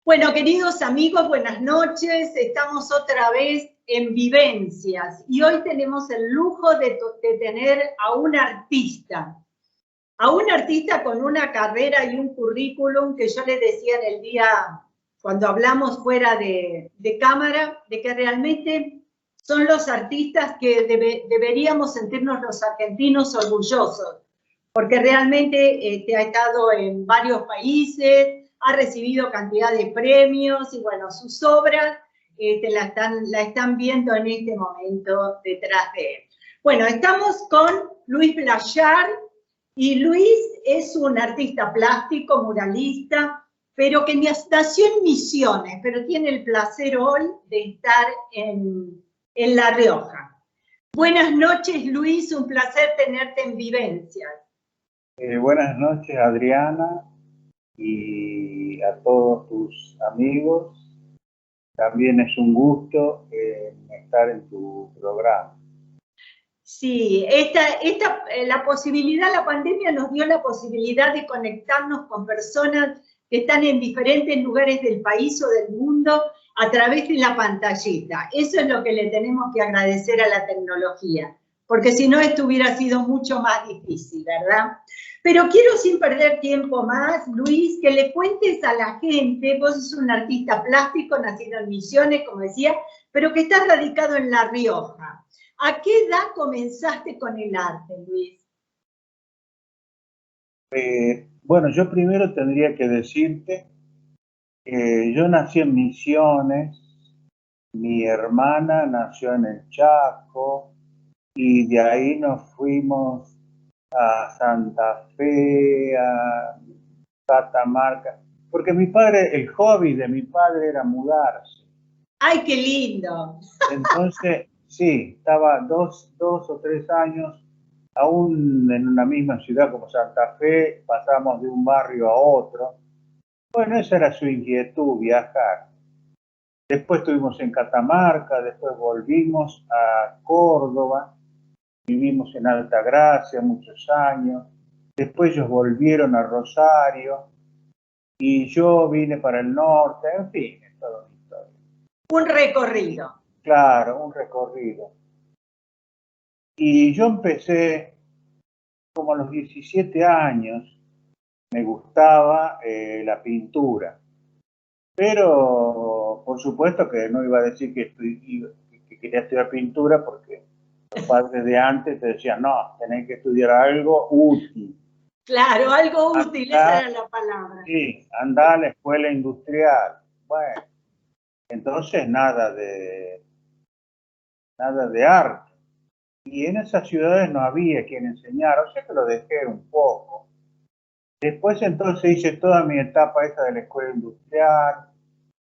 Bueno, queridos amigos, buenas noches. Estamos otra vez en Vivencias y hoy tenemos el lujo de tener a un artista con una carrera y un currículum que yo le decía en el día, cuando hablamos fuera de cámara, de que realmente son los artistas que deberíamos sentirnos los argentinos orgullosos, porque realmente ha estado en varios países, ha recibido cantidad de premios y bueno, sus obras la están viendo en este momento detrás de él. Bueno, estamos con Luis Blayar y Luis es un artista plástico, muralista, pero que nació en Misiones, pero tiene el placer hoy de estar en La Rioja. Buenas noches, Luis, un placer tenerte en Vivencias. Buenas noches, Adriana, y a todos tus amigos. También es un gusto estar en tu programa. Sí, la posibilidad, la pandemia nos dio la posibilidad de conectarnos con personas que están en diferentes lugares del país o del mundo a través de la pantallita. Eso es lo que le tenemos que agradecer a la tecnología, porque si no esto hubiera sido mucho más difícil, ¿verdad? Pero quiero, sin perder tiempo más, Luis, que le cuentes a la gente, vos sos un artista plástico, nacido en Misiones, como decía, pero que estás radicado en La Rioja. ¿A qué edad comenzaste con el arte, Luis? Bueno, yo primero tendría que decirte que yo nací en Misiones, mi hermana nació en el Chaco y de ahí nos fuimos a Santa Fe, a Catamarca, porque el hobby de mi padre era mudarse. ¡Ay, qué lindo! Entonces, sí, estaba dos o tres años, aún en una misma ciudad como Santa Fe, pasamos de un barrio a otro. Bueno, esa era su inquietud, viajar. Después estuvimos en Catamarca, después volvimos a Córdoba, vivimos en Altagracia muchos años, después ellos volvieron a Rosario y yo vine para el norte, en fin, es toda una historia. Un recorrido. Claro, un recorrido. Y yo empecé como a los 17 años, me gustaba la pintura. Pero, por supuesto que no iba a decir que quería estudiar pintura porque los padres de antes te decían, no, tenés que estudiar algo útil. Claro, algo útil, esa era la palabra. Sí, andá a la escuela industrial. Bueno, entonces nada de arte. Y en esas ciudades no había quien enseñara, o sea que lo dejé un poco. Después entonces hice toda mi etapa esa de la escuela industrial,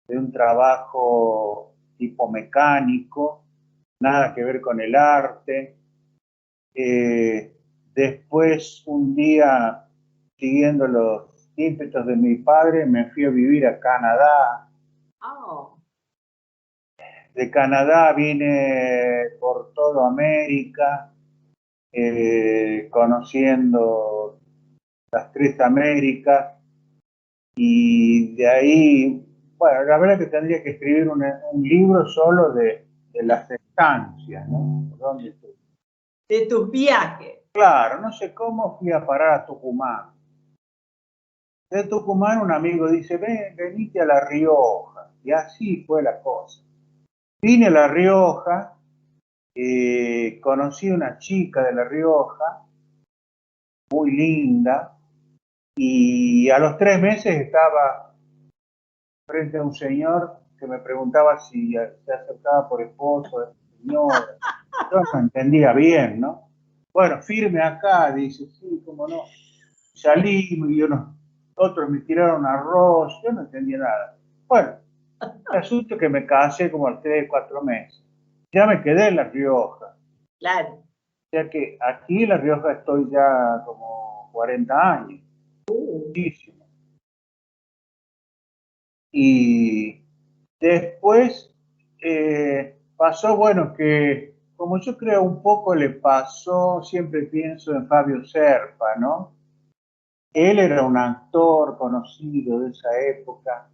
de un trabajo tipo mecánico, nada que ver con el arte. Después un día, siguiendo los ímpetus de mi padre, me fui a vivir a Canadá. Oh. De Canadá vine por toda América, conociendo las tres Américas, y de ahí, bueno, la verdad que tendría que escribir un libro solo de las estancias, ¿no? ¿Dónde estoy? De tus viajes. Claro, no sé cómo fui a parar a Tucumán. De Tucumán un amigo dice, venite a La Rioja, y así fue la cosa. Vine a La Rioja, conocí a una chica de La Rioja, muy linda, y a los 3 meses estaba frente a un señor que me preguntaba si se acercaba por esposo de esta señora. Yo no entendía bien, ¿no? Bueno, firme acá, dice, sí, cómo no. Salí y otros me tiraron arroz, yo no entendía nada. Bueno, el asunto es que me casé como a los 3, 4 meses. Ya me quedé en La Rioja. Claro. O sea que aquí en La Rioja estoy ya como 40 años. Muchísimo. Y después pasó, bueno, que como yo creo un poco le pasó, siempre pienso en Fabio Serpa, ¿no? Él era un actor conocido de esa época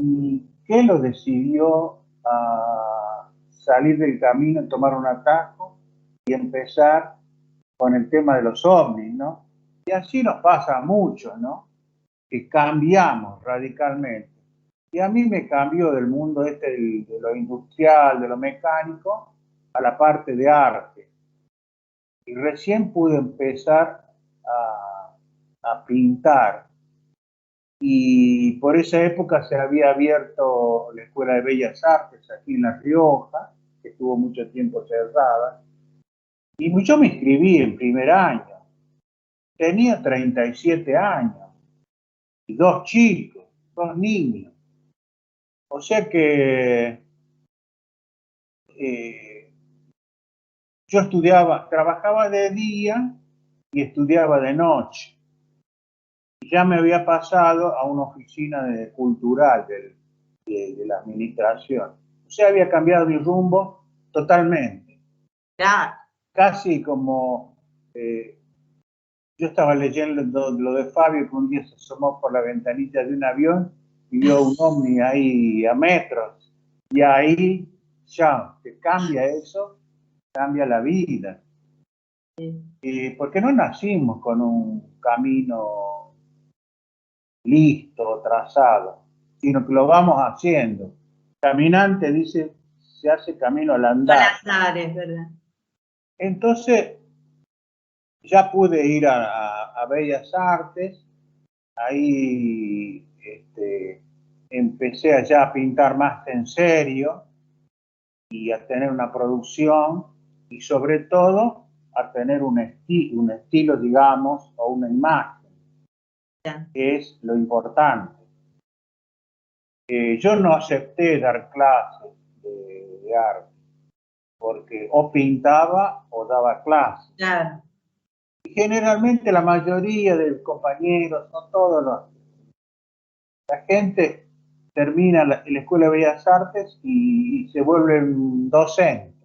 y qué lo decidió a salir del camino, tomar un atajo y empezar con el tema de los ovnis, ¿no? Y así nos pasa a muchos, ¿no? Que cambiamos radicalmente. Y a mí me cambió del mundo este de lo industrial, de lo mecánico, a la parte de arte. Y recién pude empezar a pintar. Y por esa época se había abierto la Escuela de Bellas Artes aquí en La Rioja, que estuvo mucho tiempo cerrada. Y yo me inscribí en primer año. Tenía 37 años y dos chicos, dos niños. O sea que yo estudiaba, trabajaba de día y estudiaba de noche. Y ya me había pasado a una oficina cultural de la administración. O sea, había cambiado mi rumbo totalmente. Claro. Casi como yo estaba leyendo lo de Fabio, que un día se asomó por la ventanilla de un avión y vio un ovni ahí a metros. Y ahí ya, te cambia eso, cambia la vida. Porque no nacimos con un camino listo, trazado, sino que lo vamos haciendo. Caminante, dice, se hace camino al andar. Al andar, es verdad. Entonces, ya pude ir a Bellas Artes, ahí empecé allá a pintar más en serio y a tener una producción y sobre todo a tener un estilo, digamos, o una imagen, que es lo importante. Yo no acepté dar clases de arte, porque o pintaba o daba clases. Claro. Y generalmente la mayoría de compañeros, no todos la gente termina la Escuela de Bellas Artes y se vuelven docentes.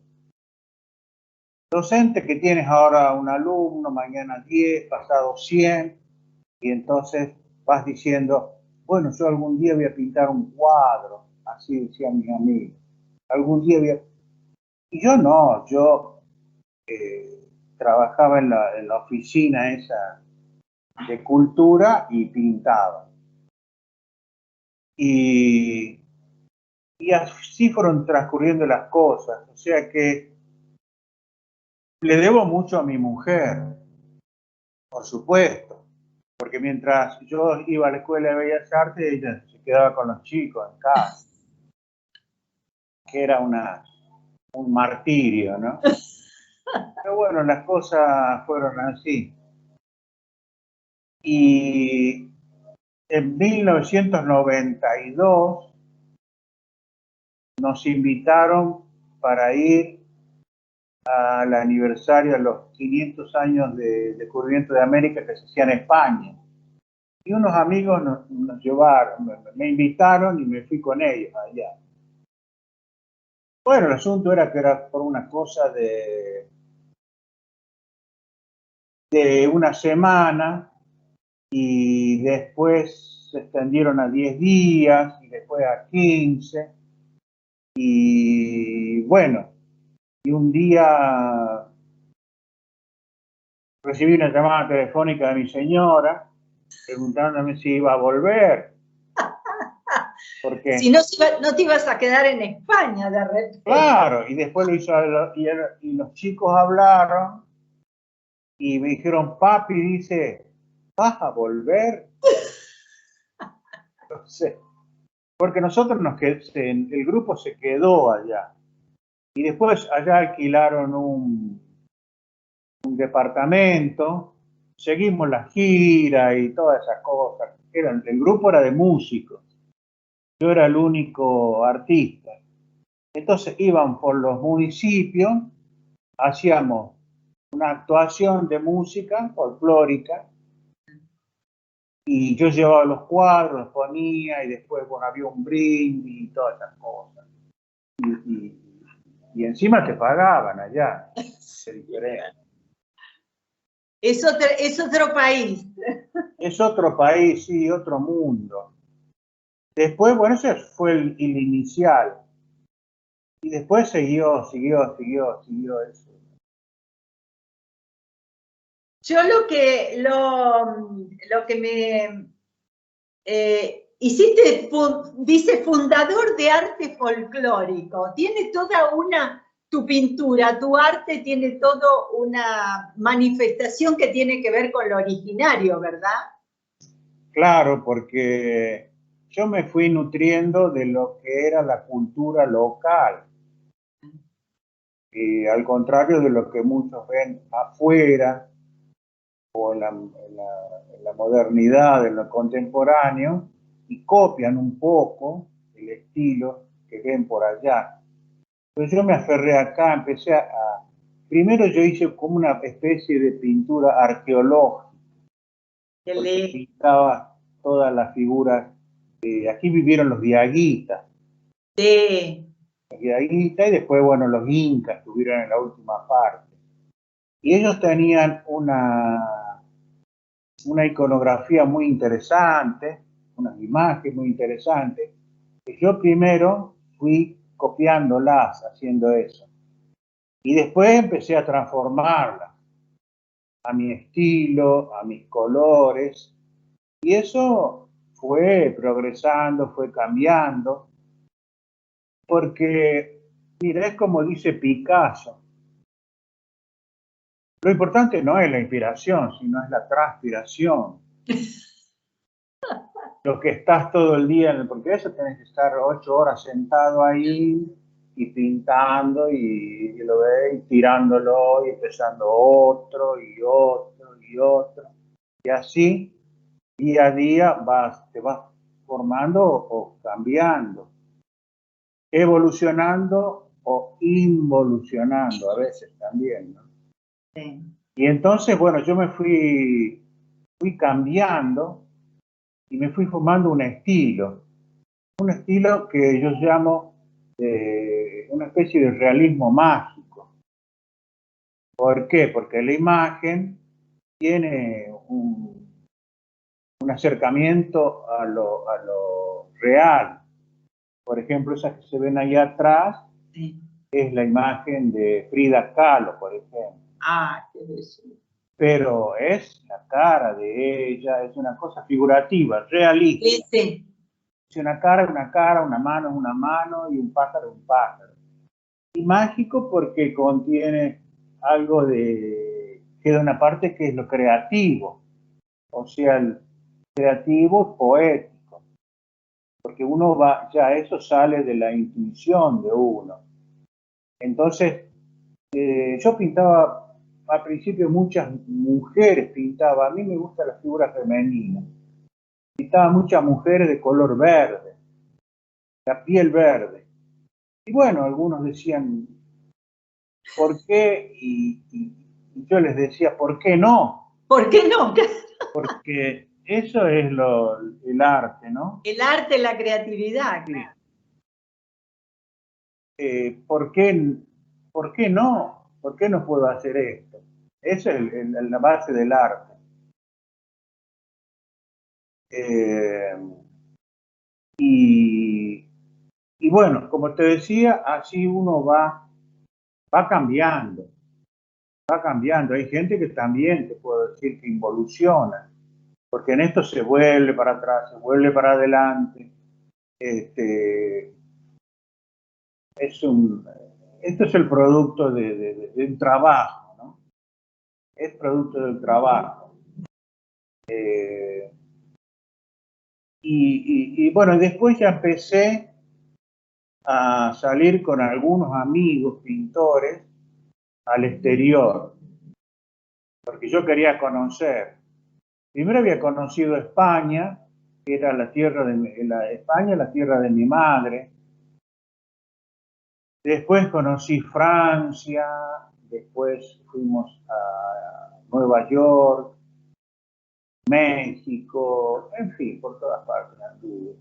Docente que tienes ahora un alumno, mañana 10, pasado 100, y entonces vas diciendo, bueno, yo algún día voy a pintar un cuadro, así decían mis amigos. Algún día voy a... Y yo no, yo trabajaba en la oficina esa de cultura y pintaba. Y así fueron transcurriendo las cosas. O sea que le debo mucho a mi mujer, por supuesto, porque mientras yo iba a la Escuela de Bellas Artes, ella se quedaba con los chicos en casa, que era un martirio, ¿no? Pero bueno, las cosas fueron así. Y en 1992 nos invitaron para ir al aniversario, a los 500 años de descubrimiento de América que se hacía en España. Y unos amigos nos llevaron, me invitaron y me fui con ellos allá. Bueno, el asunto era que era por una cosa de una semana y después se extendieron a 10 días y después a 15. Y bueno, y un día recibí una llamada telefónica de mi señora preguntándome si iba a volver. Porque, si no, no te ibas a quedar en España de repente. Claro, y después lo hizo, y los chicos hablaron y me dijeron, papi, dice, ¿vas a volver? No sé, porque nosotros el grupo se quedó allá. Y después allá alquilaron un departamento, seguimos la gira y todas esas cosas. El grupo era de músicos, yo era el único artista. Entonces iban por los municipios, hacíamos una actuación de música folclórica y yo llevaba los cuadros, los ponía y después bueno, había un brindis y todas esas cosas. Y encima te pagaban allá. Es otro país. Es otro país, sí, otro mundo. Después, bueno, ese fue el inicial. Y después siguió eso. Yo lo que me hiciste, dice fundador de arte folclórico. Tiene toda tu pintura, tu arte tiene toda una manifestación que tiene que ver con lo originario, ¿verdad? Claro, porque yo me fui nutriendo de lo que era la cultura local. Y al contrario de lo que muchos ven afuera o en la modernidad, en lo contemporáneo, y copian un poco el estilo que ven por allá. Entonces yo me aferré acá, primero yo hice como una especie de pintura arqueológica, porque pintaba todas las figuras. Aquí vivieron los diaguitas. Sí. Y después, bueno, los incas estuvieron en la última parte. Y ellos tenían una iconografía muy interesante, unas imágenes muy interesantes, que yo primero fui copiándolas, haciendo eso. Y después empecé a transformarlas a mi estilo, a mis colores, y eso fue progresando, fue cambiando, porque, mira, es como dice Picasso, lo importante no es la inspiración, sino es la transpiración. Lo que estás todo el día, porque eso tenés que estar 8 horas sentado ahí y pintando y lo ves, y tirándolo y empezando otro y otro y otro. Y así, día a día, te vas formando o cambiando, evolucionando o involucionando a veces también, ¿no? Sí. Y entonces, bueno, yo me fui cambiando y me fui formando un estilo que yo llamo una especie de realismo mágico. ¿Por qué? Porque la imagen tiene un acercamiento a lo real. Por ejemplo, esas que se ven ahí atrás, Sí. es la imagen de Frida Kahlo, por ejemplo. Ah, qué bello. Pero es la cara de ella, es una cosa figurativa, realista. Sí, sí. Si una cara, una mano es una mano y un pájaro es un pájaro. Y mágico porque contiene algo queda una parte que es lo creativo, o sea, el creativo poético, porque uno ya eso sale de la intuición de uno. Entonces, yo pintaba al principio muchas mujeres, a mí me gusta la figura femenina, pintaba muchas mujeres de color verde, la piel verde. Y bueno, algunos decían, ¿por qué? Y yo les decía, ¿por qué no? ¿Por qué no? Porque eso es el arte, ¿no? El arte, la creatividad. Sí. ¿Por qué no? ¿Por qué no puedo hacer esto? Esa es la base del arte. Eh, y, y bueno, como te decía, así uno va cambiando, va cambiando. Hay gente que también, te puedo decir, que involuciona, porque en esto se vuelve para atrás, se vuelve para adelante. Esto es el producto del trabajo, ¿no? Es producto del trabajo. Y bueno, después ya empecé a salir con algunos amigos pintores al exterior, porque yo quería conocer. Primero había conocido España, que era la tierra España, la tierra de mi madre. Después conocí Francia, después fuimos a Nueva York, México, en fin, por todas partes anduve.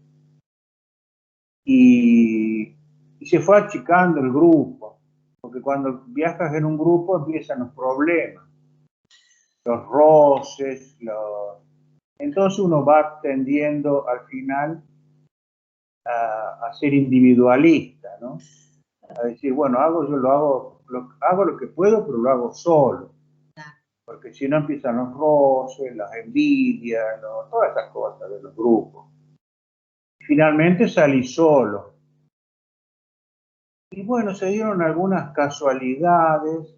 Y se fue achicando el grupo, porque cuando viajas en un grupo empiezan los problemas, los roces, entonces uno va tendiendo al final a ser individualista, ¿no? A decir, bueno, yo hago lo que puedo, pero lo hago solo. Porque si no empiezan los roces, las envidias, ¿no? Todas esas cosas de los grupos. Finalmente salí solo. Y bueno, se dieron algunas casualidades,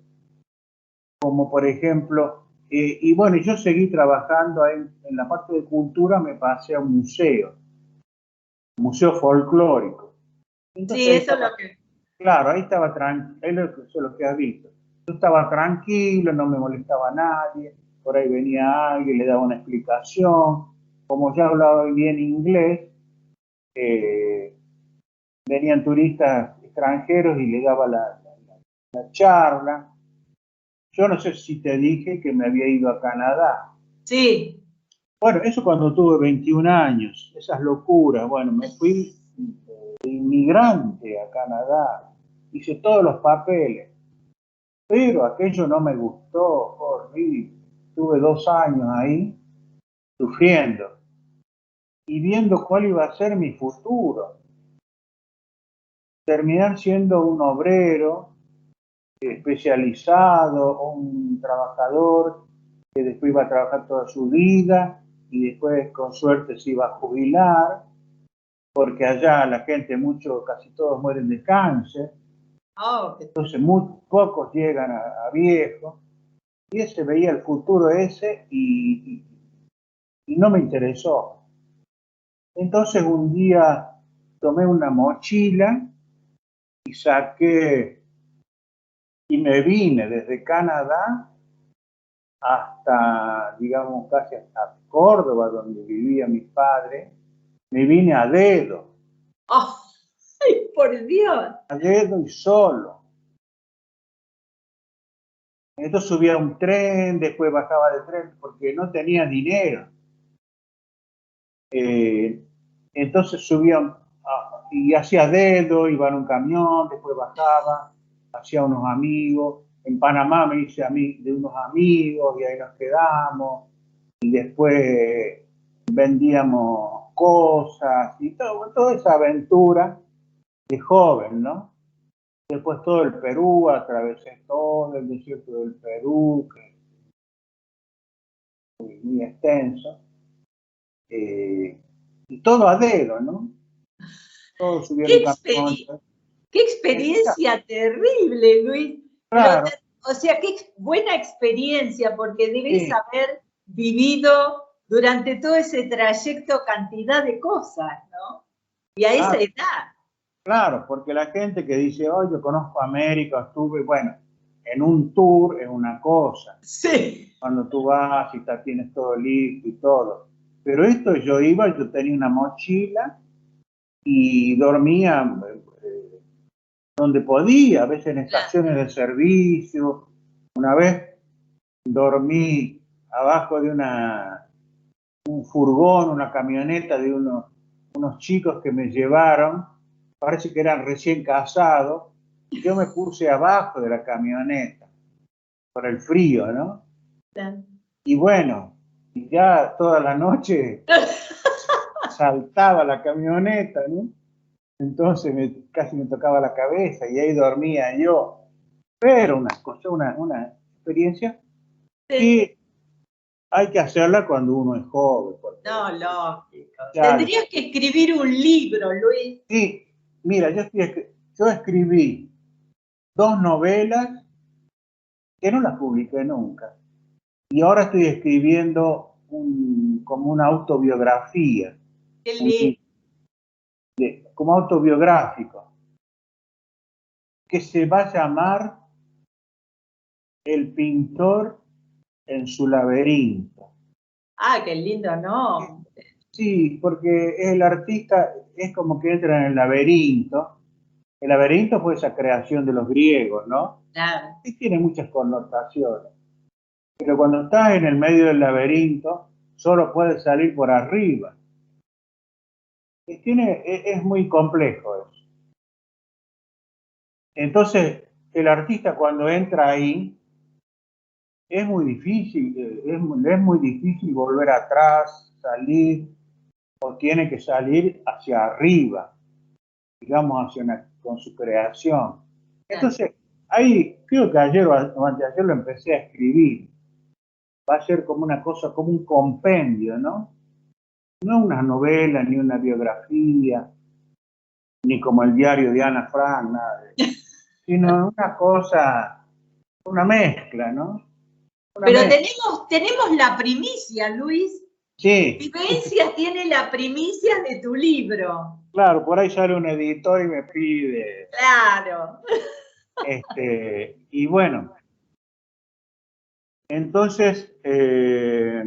como por ejemplo, y bueno, yo seguí trabajando en la parte de cultura, me pasé a un museo folclórico. Entonces, Sí, eso es lo que... claro, ahí estaba tranquilo, eso es lo que has visto. Yo estaba tranquilo, no me molestaba a nadie, por ahí venía alguien, le daba una explicación. Como ya hablaba bien inglés, venían turistas extranjeros y le daba la charla. Yo no sé si te dije que me había ido a Canadá. Sí. Bueno, eso cuando tuve 21 años, esas locuras. Bueno, me fui de inmigrante a Canadá, hice todos los papeles, pero aquello no me gustó, fue horrible. Tuve 2 años ahí sufriendo y viendo cuál iba a ser mi futuro. Terminar siendo un obrero especializado, un trabajador que después iba a trabajar toda su vida y después con suerte se iba a jubilar, porque allá la gente, casi todos mueren de cáncer, entonces muy pocos llegan a viejos, y ese veía el futuro ese y no me interesó. Entonces un día tomé una mochila y saqué, y me vine desde Canadá hasta, digamos, casi hasta Córdoba, donde vivía mi padre. Me vine a dedo. ¡Oh! ¡Ay, por Dios! A dedo y solo. Entonces subía a un tren, después bajaba de tren, porque no tenía dinero. Entonces subía y hacía dedo, iba en un camión, después bajaba, hacía unos amigos. En Panamá me hice de unos amigos y ahí nos quedamos. Y después vendíamos cosas y toda esa aventura de joven, ¿no? Después todo el Perú, atravesé todo el desierto del Perú, que es muy extenso, y todo a dedo, ¿no? Todo subieron camión. ¡Qué experiencia terrible, Luis! Claro. Pero, o sea, qué buena experiencia, porque debes Sí. haber vivido durante todo ese trayecto cantidad de cosas, ¿no? Y a esa edad. Claro, porque la gente que dice, oh, yo conozco América, estuve, bueno, en un tour es una cosa. Sí. Cuando tú vas y tienes todo listo y todo. Pero esto yo tenía una mochila y dormía donde podía, a veces en estaciones de servicio. Una vez dormí abajo de un furgón, una camioneta de unos chicos que me llevaron, parece que eran recién casados, y yo me puse abajo de la camioneta por el frío, ¿no? Y bueno, ya toda la noche saltaba la camioneta, ¿no? Entonces casi me tocaba la cabeza y ahí dormía yo. Pero una experiencia que hay que hacerla cuando uno es joven. No, lógico. Ya, Tendrías que escribir un libro, Luis. sí, mira, yo escribí 2 novelas que no las publiqué nunca. Y ahora estoy escribiendo como una autobiografía. Qué lindo. Como autobiográfico, que se va a llamar El pintor en su laberinto. Ah, qué lindo, ¿no? Sí, porque el artista es como que entra en el laberinto. El laberinto fue esa creación de los griegos, ¿no? Claro. Y tiene muchas connotaciones. Pero cuando estás en el medio del laberinto, solo puedes salir por arriba. Es muy complejo eso. Entonces, el artista cuando entra ahí, es muy difícil, es muy difícil volver atrás, salir, o tiene que salir hacia arriba. digamos, con su creación. Entonces, ahí creo que ayer o anteayer lo empecé a escribir. Va a ser como una cosa, como un compendio, ¿no? No una novela, ni una biografía, ni como el diario de Ana Frank, nada de eso, sino una cosa, una mezcla, ¿no? Una Pero mezcla. tenemos la primicia, Luis. Sí, Vivencias tiene la primicia de tu libro. claro, por ahí sale un editor y me pide, Claro. y bueno, entonces, ¿qué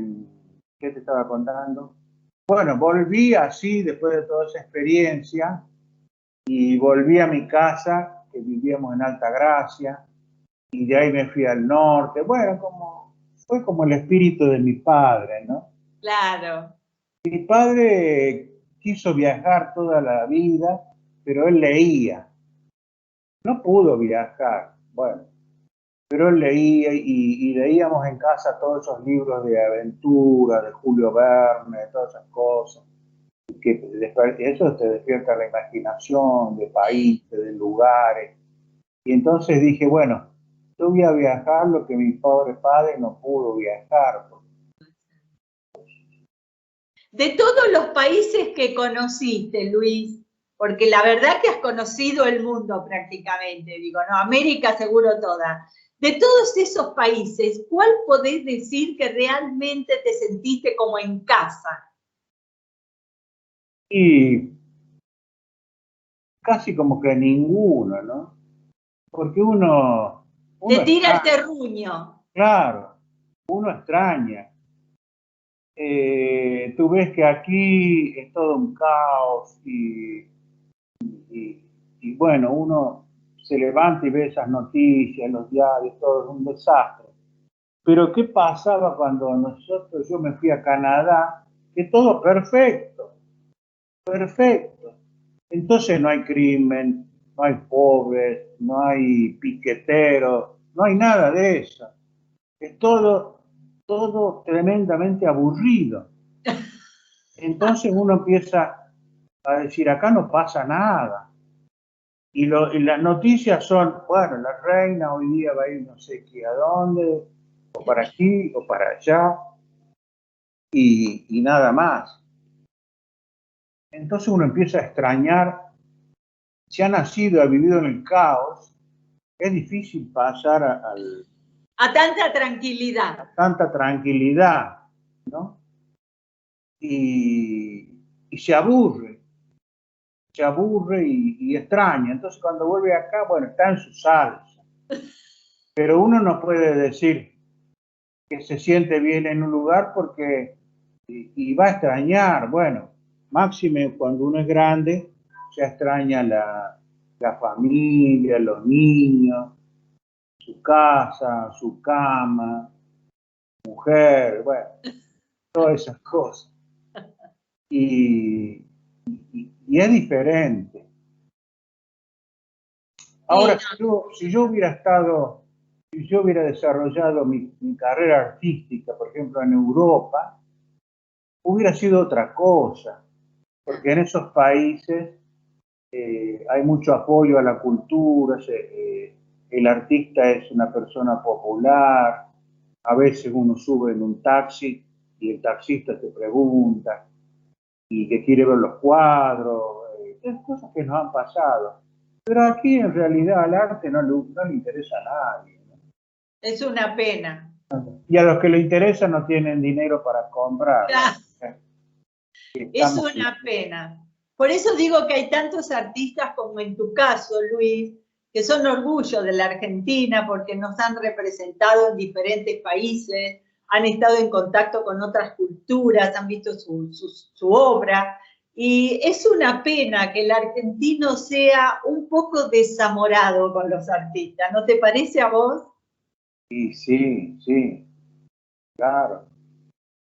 te estaba contando? Bueno, volví así después de toda esa experiencia y volví a mi casa, que vivíamos en Altagracia, y de ahí me fui al norte. Bueno, fue como el espíritu de mi padre, ¿no? Claro. Mi padre quiso viajar toda la vida, pero él leía. No pudo viajar, bueno, pero él leía y leíamos en casa todos esos libros de aventura, de Julio Verne, de todas esas cosas. Que eso te despierta la imaginación de países, de lugares. Y entonces dije, bueno, yo voy a viajar lo que mi pobre padre no pudo viajar. De todos los países que conociste, Luis, porque la verdad que has conocido el mundo prácticamente, digo, no, América seguro toda. De todos esos países, ¿cuál podés decir que realmente te sentiste como en casa? Y casi como que ninguno, ¿no? Porque Te uno tira el extraña, terruño. claro, uno extraña. Tú ves que aquí es todo un caos y bueno, uno se levanta y ve esas noticias, los diarios, todo es un desastre. Pero ¿qué pasaba cuando yo me fui a Canadá? Que todo perfecto, perfecto. Entonces no hay crimen, no hay pobres, no hay piqueteros, no hay nada de eso. Es todo tremendamente aburrido. Entonces uno empieza a decir, acá no pasa nada. Y las noticias son, bueno, la reina hoy día va a ir no sé qué a dónde, o para aquí o para allá, y nada más. Entonces uno empieza a extrañar, si ha nacido, ha vivido en el caos, es difícil pasar A tanta tranquilidad. a tanta tranquilidad, ¿no? Y se aburre y extraña. Entonces cuando vuelve acá, bueno, está en su salsa. Pero uno no puede decir que se siente bien en un lugar porque y va a extrañar, bueno, máxime cuando uno es grande, se extraña la familia, los niños, su casa, su cama, mujer, bueno, todas esas cosas. Y, y es diferente. Ahora, Sí, si yo hubiera desarrollado mi carrera artística, por ejemplo, en Europa, hubiera sido otra cosa, porque en esos países hay mucho apoyo a la cultura, el artista es una persona popular, a veces uno sube en un taxi y el taxista te pregunta y que quiere ver los cuadros, es cosas que nos han pasado. Pero aquí en realidad al arte no le interesa a nadie, ¿no? es una pena. Y a los que le interesa no tienen dinero para comprar. Claro. Es Estamos una pena. Por eso digo que hay tantos artistas como en tu caso, Luis, que son orgullo de la Argentina porque nos han representado en diferentes países, han estado en contacto con otras culturas, han visto su obra. Y es una pena que el argentino sea un poco desamorado con los artistas, ¿no te parece a vos? y sí, sí, claro.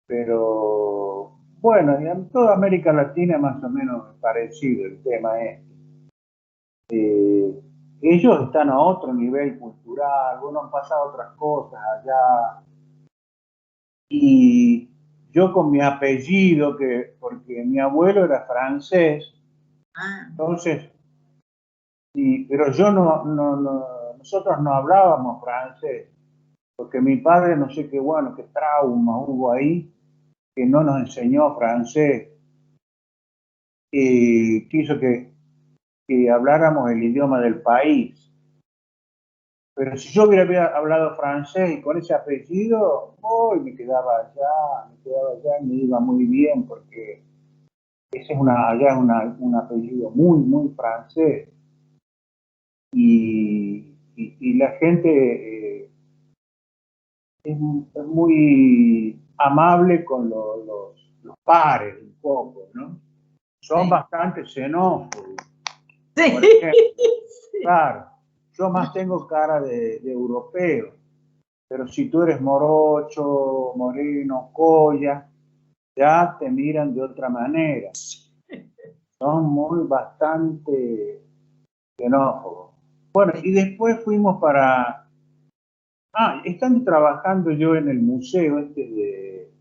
Pero bueno, y en toda América Latina más o menos parecido el tema este. Ellos están a otro nivel cultural, bueno, han pasado otras cosas allá. Y yo con mi apellido, porque mi abuelo era francés, Ah, entonces Y, pero yo nosotros no hablábamos francés, porque mi padre, no sé qué bueno, qué trauma hubo ahí, que no nos enseñó francés, y quiso que habláramos el idioma del país. Pero si yo hubiera hablado francés y con ese apellido, hoy me quedaba allá y me iba muy bien, porque ese es allá es un apellido muy, muy francés. Y la gente es muy amable con los pares, un poco, ¿no? Son Sí. bastante xenófobos. Sí. Por ejemplo, Sí. claro, yo más tengo cara de europeo, pero si tú eres morocho, moreno, colla, ya te miran de otra manera. Son bastante xenófobos. Bueno, y después fuimos estando trabajando yo en el museo este de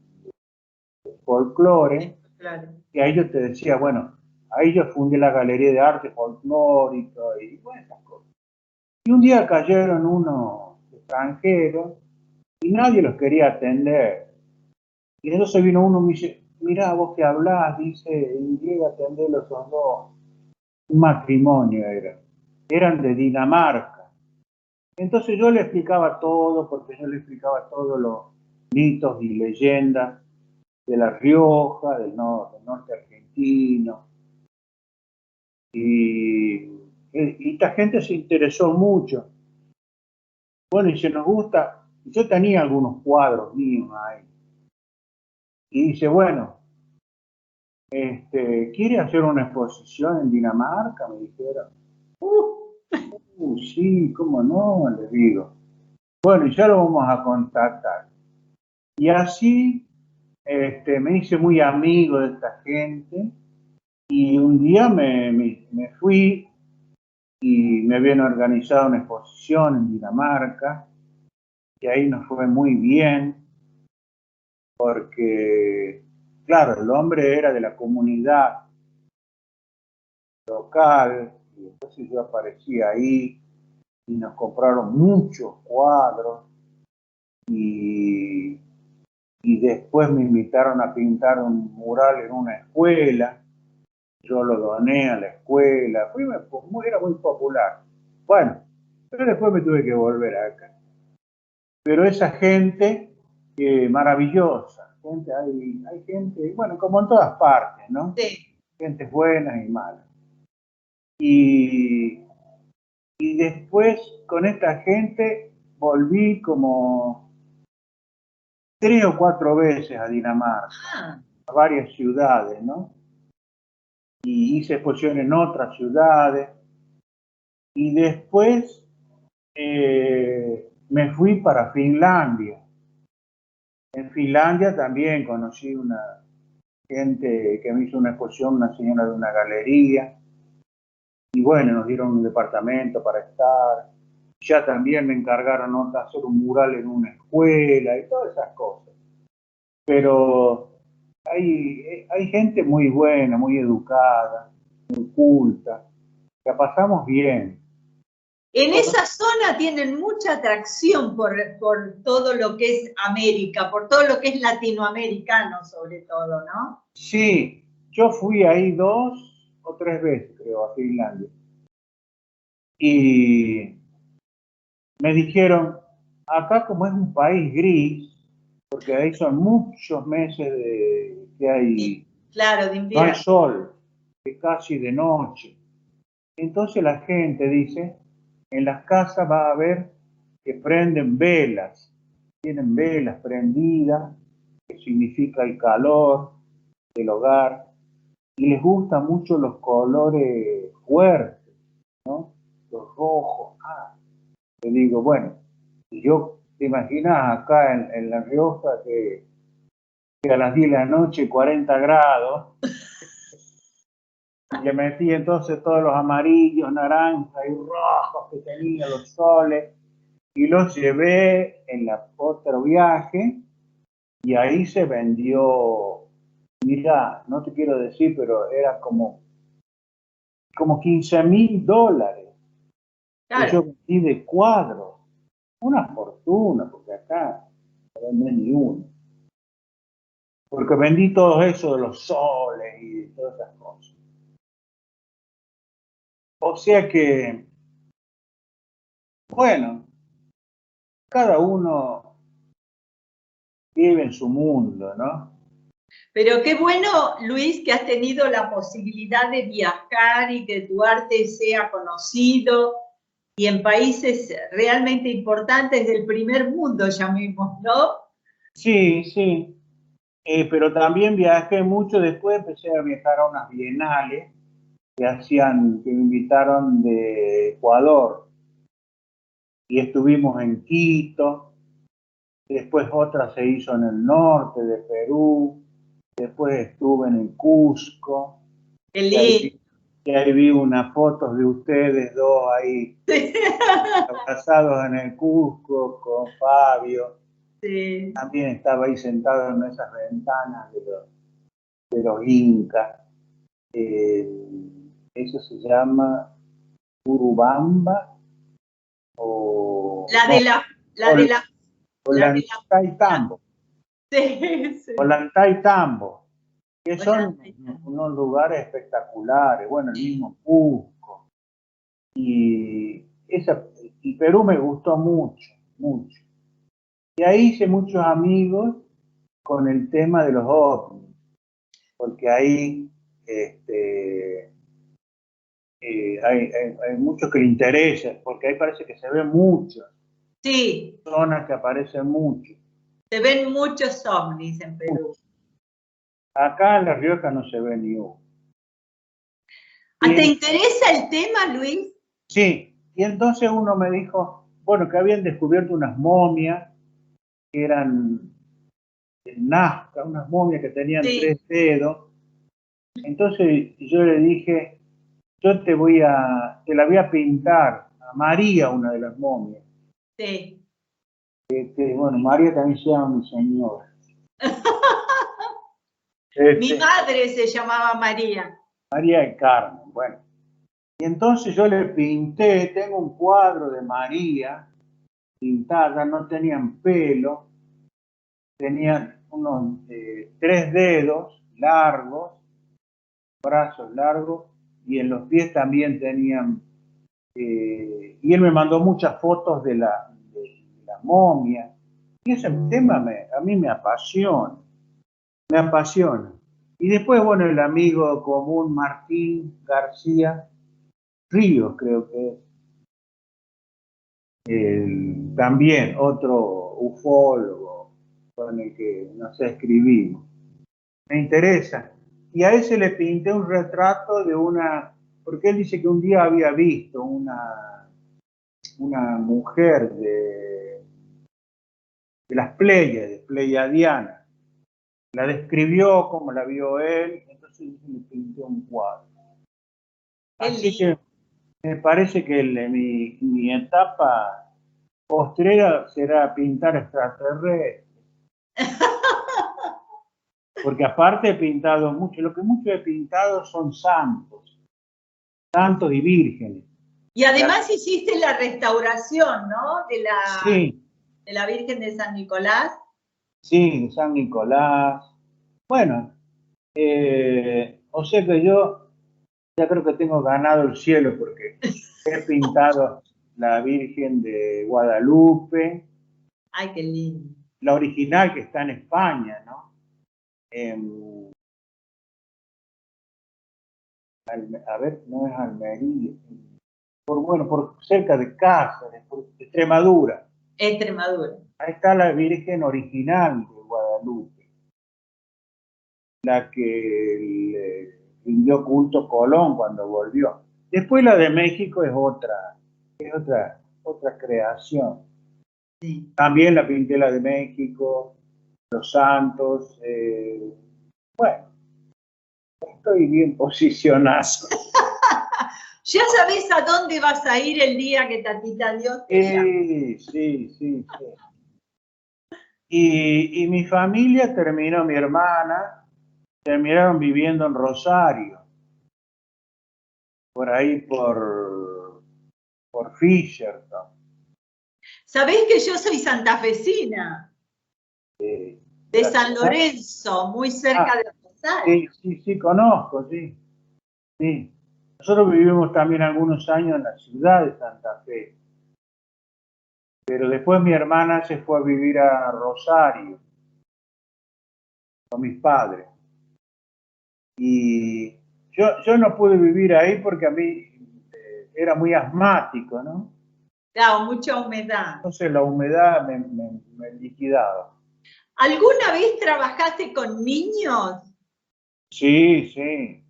folclore, Claro. y ahí yo te decía, bueno, ahí yo fundé la Galería de Arte Folclórico y bueno, esas cosas. Y un día cayeron unos extranjeros y nadie los quería atender. Y entonces vino uno y me dice, mirá, vos que hablás, dice, inglés, atenderlos, son dos. Un matrimonio era. Eran de Dinamarca. Entonces yo le explicaba todo, porque yo le explicaba todos los mitos y leyendas de La Rioja, del norte argentino. Y esta gente se interesó mucho. Bueno, y se nos gusta. Yo tenía algunos cuadros míos ahí. Y dice, bueno, ¿quiere hacer una exposición en Dinamarca? Me dijeron. Sí, cómo no, le digo. Bueno, y ya lo vamos a contactar. Y así me hice muy amigo de esta gente y un día me fui y me habían organizado una exposición en Dinamarca y ahí nos fue muy bien porque, claro, el hombre era de la comunidad local y entonces yo aparecí ahí y nos compraron muchos cuadros y, y después me invitaron a pintar un mural en una escuela. Yo lo doné a la escuela, era muy popular. Bueno, pero después me tuve que volver acá. Pero esa gente maravillosa, hay gente, bueno, como en todas partes, ¿no? Sí. Gente buena y mala. Y, y después con esta gente volví como 3 o 4 veces a Dinamarca, Ah, a varias ciudades, ¿no? Y hice exposiciones en otras ciudades. Y después me fui para Finlandia. En Finlandia también conocí una gente que me hizo una exposición, una señora de una galería. Y bueno, nos dieron un departamento para estar. Ya también me encargaron de hacer un mural en una escuela y todas esas cosas. Pero hay gente muy buena, muy educada, muy culta. La pasamos bien. en Bueno, esa zona tienen mucha atracción por todo lo que es América, por todo lo que es latinoamericano sobre todo, ¿no? sí, yo fui ahí 2 o 3 veces, creo, a Finlandia. Y me dijeron, acá como es un país gris, porque ahí son muchos meses que Sí, hay, claro, de no hay invierno. sol, es casi de noche. Entonces la gente dice, en las casas va a ver que prenden velas, tienen velas prendidas, que significa el calor del hogar, y les gustan mucho los colores fuertes, ¿no? Los rojos. Te digo, bueno, y yo, te imaginas acá en La Rioja que a las 10 de la noche 40 grados, y le metí entonces todos los amarillos, naranjas y rojos que tenían los soles, y los llevé en la otro viaje, y ahí se vendió, mira, no te quiero decir, pero era como $15.000 que yo claro. vendí de cuadros. Una fortuna, porque acá no vendí ni uno. Porque vendí todo eso de los soles y de todas esas cosas. O sea que, bueno, cada uno vive en su mundo, ¿no? Pero qué bueno, Luis, que has tenido la posibilidad de viajar y que tu arte sea conocido y en países realmente importantes del primer mundo, llamemos, ¿no? Sí, sí. Pero también viajé mucho después, empecé a viajar a unas bienales que me invitaron de Ecuador. Y estuvimos en Quito, después otra se hizo en el norte de Perú, después estuve en el Cusco, Qué y ahí, lindo. y ahí vi unas fotos de ustedes dos ahí abrazados en el Cusco con Fabio. Sí. También estaba ahí sentado en esas ventanas de los incas. Eso se llama Urubamba o, La no, de la, la de Ol- la, la de la, Ollantaytambo, sí, sí. Ollantaytambo, que Hola, son unos lugares espectaculares, bueno, el mismo Cusco. Y, y Perú me gustó mucho, mucho. Y ahí hice muchos amigos con el tema de los ovnis, porque ahí hay muchos que le interesa, porque ahí parece que se ven muchas sí, zonas que aparecen mucho. se ven muchos ovnis en Perú. Acá en La Rioja no se ve ni uno. ¿Te Y interesa el tema, Luis? sí, y entonces uno me dijo, bueno, que habían descubierto unas momias que eran Nazca, unas momias que tenían Sí, 3 dedos. Entonces yo le dije, te la voy a pintar a María, una de las momias. sí. Bueno, María también se llama mi señora. Mi Este, madre se llamaba María. María del Carmen, bueno. Y entonces yo le pinté, tengo un cuadro de María pintada, no tenían pelo, tenían unos 3 dedos largos, brazos largos, y en los pies también tenían, y él me mandó muchas fotos de la momia, y ese tema a mí me apasiona. Y después, bueno, el amigo común Martín García Ríos, creo que es, también otro ufólogo con el que nos escribimos. Me interesa. Y a ese le pinté un retrato de porque él dice que un día había visto una mujer de las Pléyades, Pleiadiana. La describió como la vio él, entonces le pinté un cuadro. Qué Así lindo. que me parece que mi etapa postrera será pintar extraterrestres. Porque aparte he pintado mucho, lo que mucho he pintado son santos y vírgenes. Y además hiciste la restauración, ¿no? Sí, De la Virgen de San Nicolás. sí, San Nicolás. Bueno, o sea que yo ya creo que tengo ganado el cielo porque he pintado la Virgen de Guadalupe, Ay, qué lindo. la original que está en España, ¿no? En, a ver, no es Almería, por cerca de Cáceres, por Extremadura. Extremadura. Ahí está la Virgen original de Guadalupe, la que le rindió culto Colón cuando volvió. Después la de México es otra creación. Sí. También la pinté la de México, los santos. Bueno, estoy bien posicionado. ¿Ya sabés a dónde vas a ir el día que Tatita Dios te llame? Sí, sí, sí, sí. Y mi familia mi hermana, terminaron viviendo en Rosario, por ahí por Fisherton. ¿Sabés que yo soy santafesina? De San Lorenzo, muy cerca de Rosario. Sí, conozco, sí. Nosotros vivimos también algunos años en la ciudad de Santa Fe. Pero después mi hermana se fue a vivir a Rosario con mis padres. Y yo no pude vivir ahí porque a mí era muy asmático, ¿no? Claro, mucha humedad. Entonces la humedad me liquidaba. ¿Alguna vez trabajaste con niños? Sí.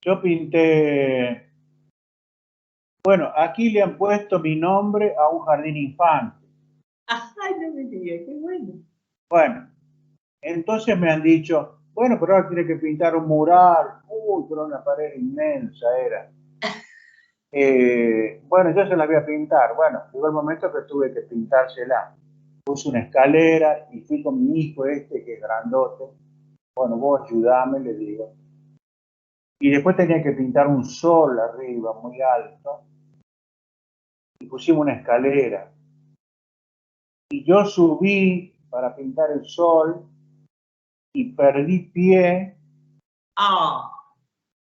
Yo pinté. Bueno, aquí le han puesto mi nombre a un jardín infante. Ay, no me digas, qué bueno. Bueno, entonces me han dicho, bueno, pero ahora tiene que pintar un mural. Uy, pero una pared inmensa era. Bueno, yo se la voy a pintar. Bueno, llegó el momento que tuve que pintársela. Puse una escalera y fui con mi hijo que es grandote. Bueno, vos ayudame, le digo. Y después tenía que pintar un sol arriba, muy alto. Y pusimos una escalera. Y yo subí para pintar el sol y perdí pie.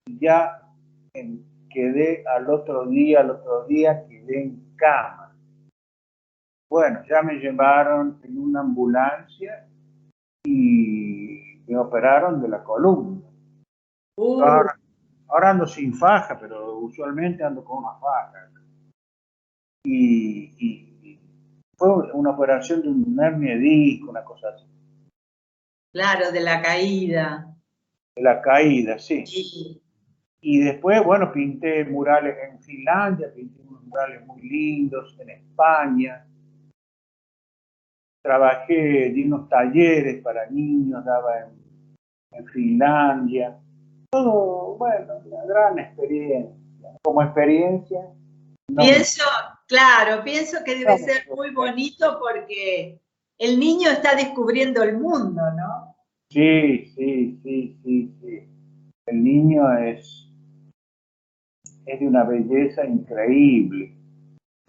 Y ya quedé al otro día quedé en cama. Bueno, ya me llevaron en una ambulancia y me operaron de la columna. Ahora ando sin faja, pero usualmente ando con una faja. Y fue una operación de un hernia de disco, una cosa así. Claro, de la caída. De la caída, sí. Sí. Y después, bueno, pinté murales en Finlandia, pinté unos murales muy lindos en España. Trabajé, di unos talleres para niños, daba en Finlandia. Todo, bueno, una gran experiencia. Como experiencia. Pienso que debe ser muy bonito porque el niño está descubriendo el mundo, ¿no? Sí. El niño es de una belleza increíble.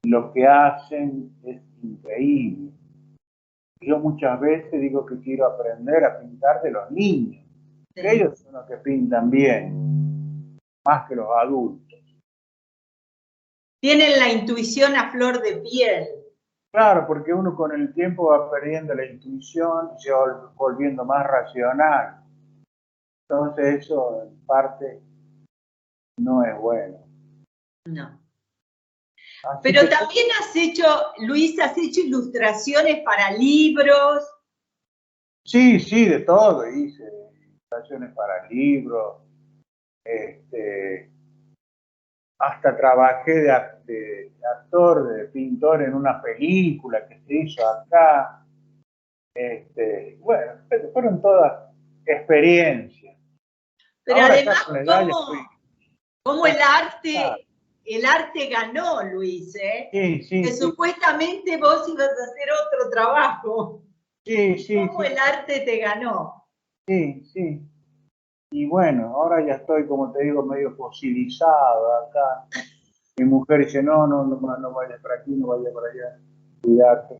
Lo que hacen es increíble. Yo muchas veces digo que quiero aprender a pintar de los niños. Sí. Ellos son los que pintan bien, más que los adultos. Tienen la intuición a flor de piel. Claro, porque uno con el tiempo va perdiendo la intuición y se va volviendo más racional. Entonces eso en parte no es bueno. No. Así Pero también Luis, has hecho ilustraciones para libros. Sí, de todo. Hice ilustraciones para libros. Hasta trabajé de actor, de pintor en una película que se hizo acá. Bueno, fueron todas experiencias. Pero Ahora además, ¿cómo el arte ganó, Luis, ¿eh? Sí. Supuestamente vos ibas a hacer otro trabajo. ¿Cómo el arte te ganó? Sí. Y bueno, ahora ya estoy, como te digo, medio fosilizado acá. Mi mujer dice, no vayas para aquí, no vayas para allá, cuidate.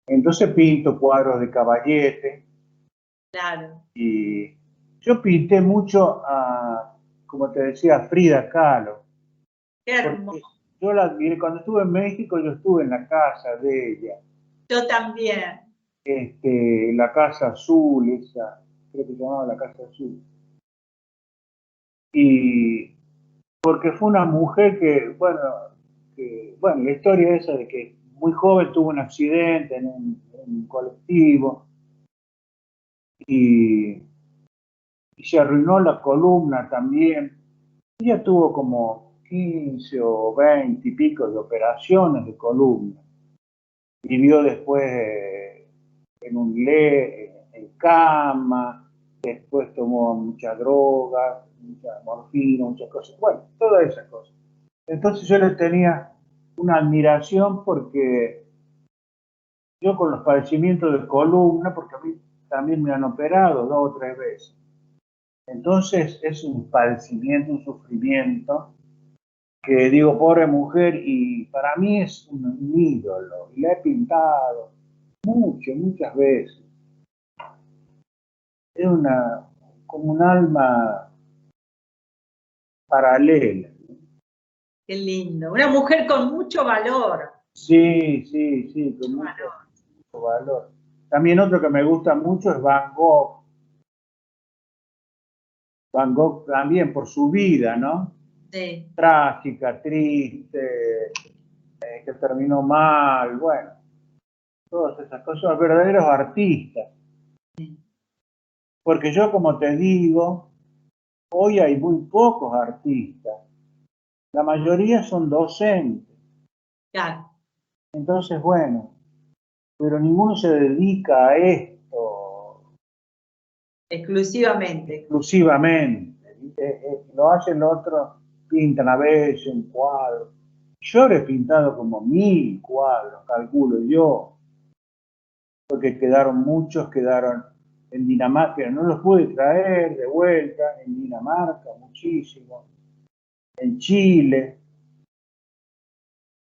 Entonces pinto cuadros de Caballete. Claro. Y yo pinté mucho como te decía, a Frida Kahlo. Qué hermoso. Yo la admiré. Cuando estuve en México, yo estuve en la casa de ella. Yo también. La Casa Azul, esa, creo que se llamaba la Casa Azul. Y porque fue una mujer que, bueno, la historia esa de que muy joven tuvo un accidente en un colectivo y se arruinó la columna también. Ella tuvo como 15 o 20 y pico de operaciones de columna. Vivió después en cama, después tomó mucha droga, mucha morfina, muchas cosas. Bueno, todas esas cosas. Entonces yo le tenía una admiración porque yo con los padecimientos de columna, porque a mí también me han operado 2 o 3 veces. Entonces es un padecimiento, un sufrimiento que digo, pobre mujer, y para mí es un ídolo, y la he pintado muchas veces. Es como un alma paralela. Qué lindo. Una mujer con mucho valor. Sí, con mucho valor. También otro que me gusta mucho es Van Gogh. Van Gogh también por su vida, ¿no? Sí. Trágica, triste, que terminó mal, bueno, todas esas cosas, verdaderos artistas. Sí. Porque yo, como te digo, hoy hay muy pocos artistas. La mayoría son docentes. Claro. Entonces, bueno, pero ninguno se dedica a esto Exclusivamente. exclusivamente. Lo hacen otros, pintan a veces un cuadro. Yo he pintado como 1000 cuadros, calculo yo, porque muchos quedaron en Dinamarca, no los pude traer de vuelta, en Dinamarca muchísimo, en Chile,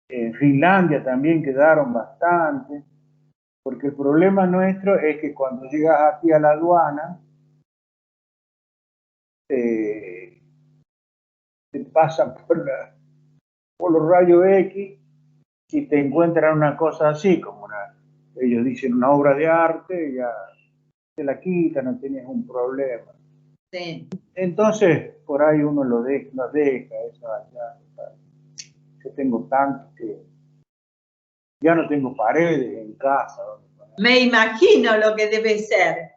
en Finlandia también quedaron bastante, porque el problema nuestro es que cuando llegas aquí a la aduana, te pasan por los rayos X y te encuentran una cosa así, como ellos dicen una obra de arte, ya te la quitan, no tienes un problema. Sí. Entonces, por ahí uno lo deja, eso allá. Yo tengo tanto que ya no tengo paredes en casa. Me imagino lo que debe ser.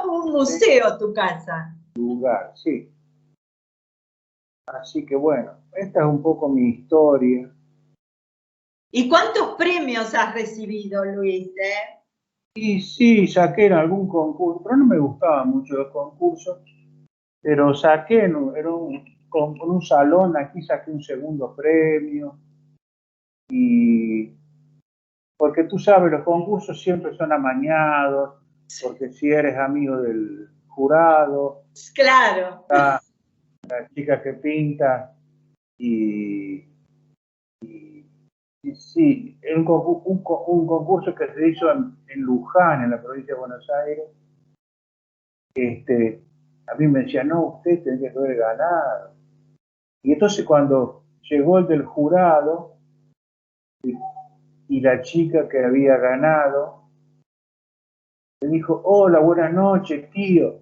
Un museo tu casa. Lugar, sí. Así que bueno, esta es un poco mi historia. ¿Y cuántos premios has recibido, Luis? Y sí, saqué en algún concurso, pero no me gustaban mucho los concursos, pero saqué, con un salón, aquí saqué un segundo premio, y porque tú sabes, los concursos siempre son amañados, porque si eres amigo del jurado, Claro. la chica que pinta, y sí, un concurso que se hizo en Luján, en la provincia de Buenos Aires, a mí me decía, no, usted tendría que haber ganado. Y entonces cuando llegó el del jurado y la chica que había ganado, le dijo, hola, buenas noches, tío.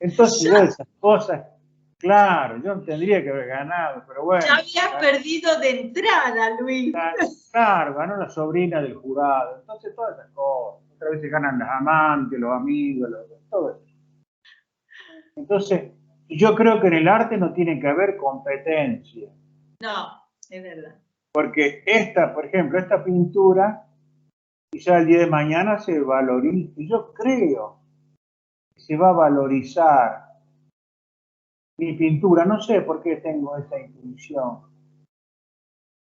Entonces yo esas cosas, claro, yo no tendría que haber ganado, pero bueno. Ya habías perdido de entrada, Luis. Claro, ganó la sobrina del jurado. Entonces todas esas cosas. Otras veces ganan las amantes, los amigos, todo eso. Entonces, yo creo que en el arte no tiene que haber competencia. No, es verdad. Porque por ejemplo, esta pintura, quizá el día de mañana se valoriza. Y yo creo que se va a valorizar mi pintura. No sé por qué tengo esa intuición.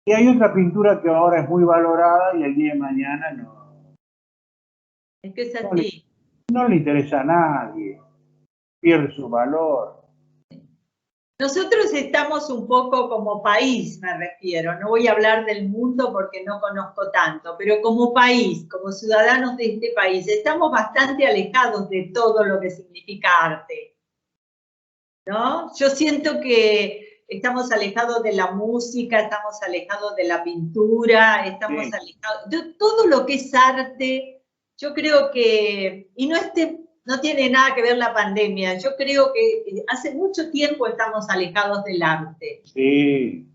Y hay otra pintura que ahora es muy valorada y el día de mañana no. Es que es así. No le interesa a nadie. Pierde su valor. Nosotros estamos un poco como país, me refiero, no voy a hablar del mundo porque no conozco tanto, pero como país, como ciudadanos de este país, estamos bastante alejados de todo lo que significa arte, ¿no? Yo siento que estamos alejados de la música, estamos alejados de la pintura, estamos Sí. alejados de todo lo que es arte. Yo creo que, y no tiene nada que ver la pandemia. Yo creo que hace mucho tiempo estamos alejados del arte. Sí.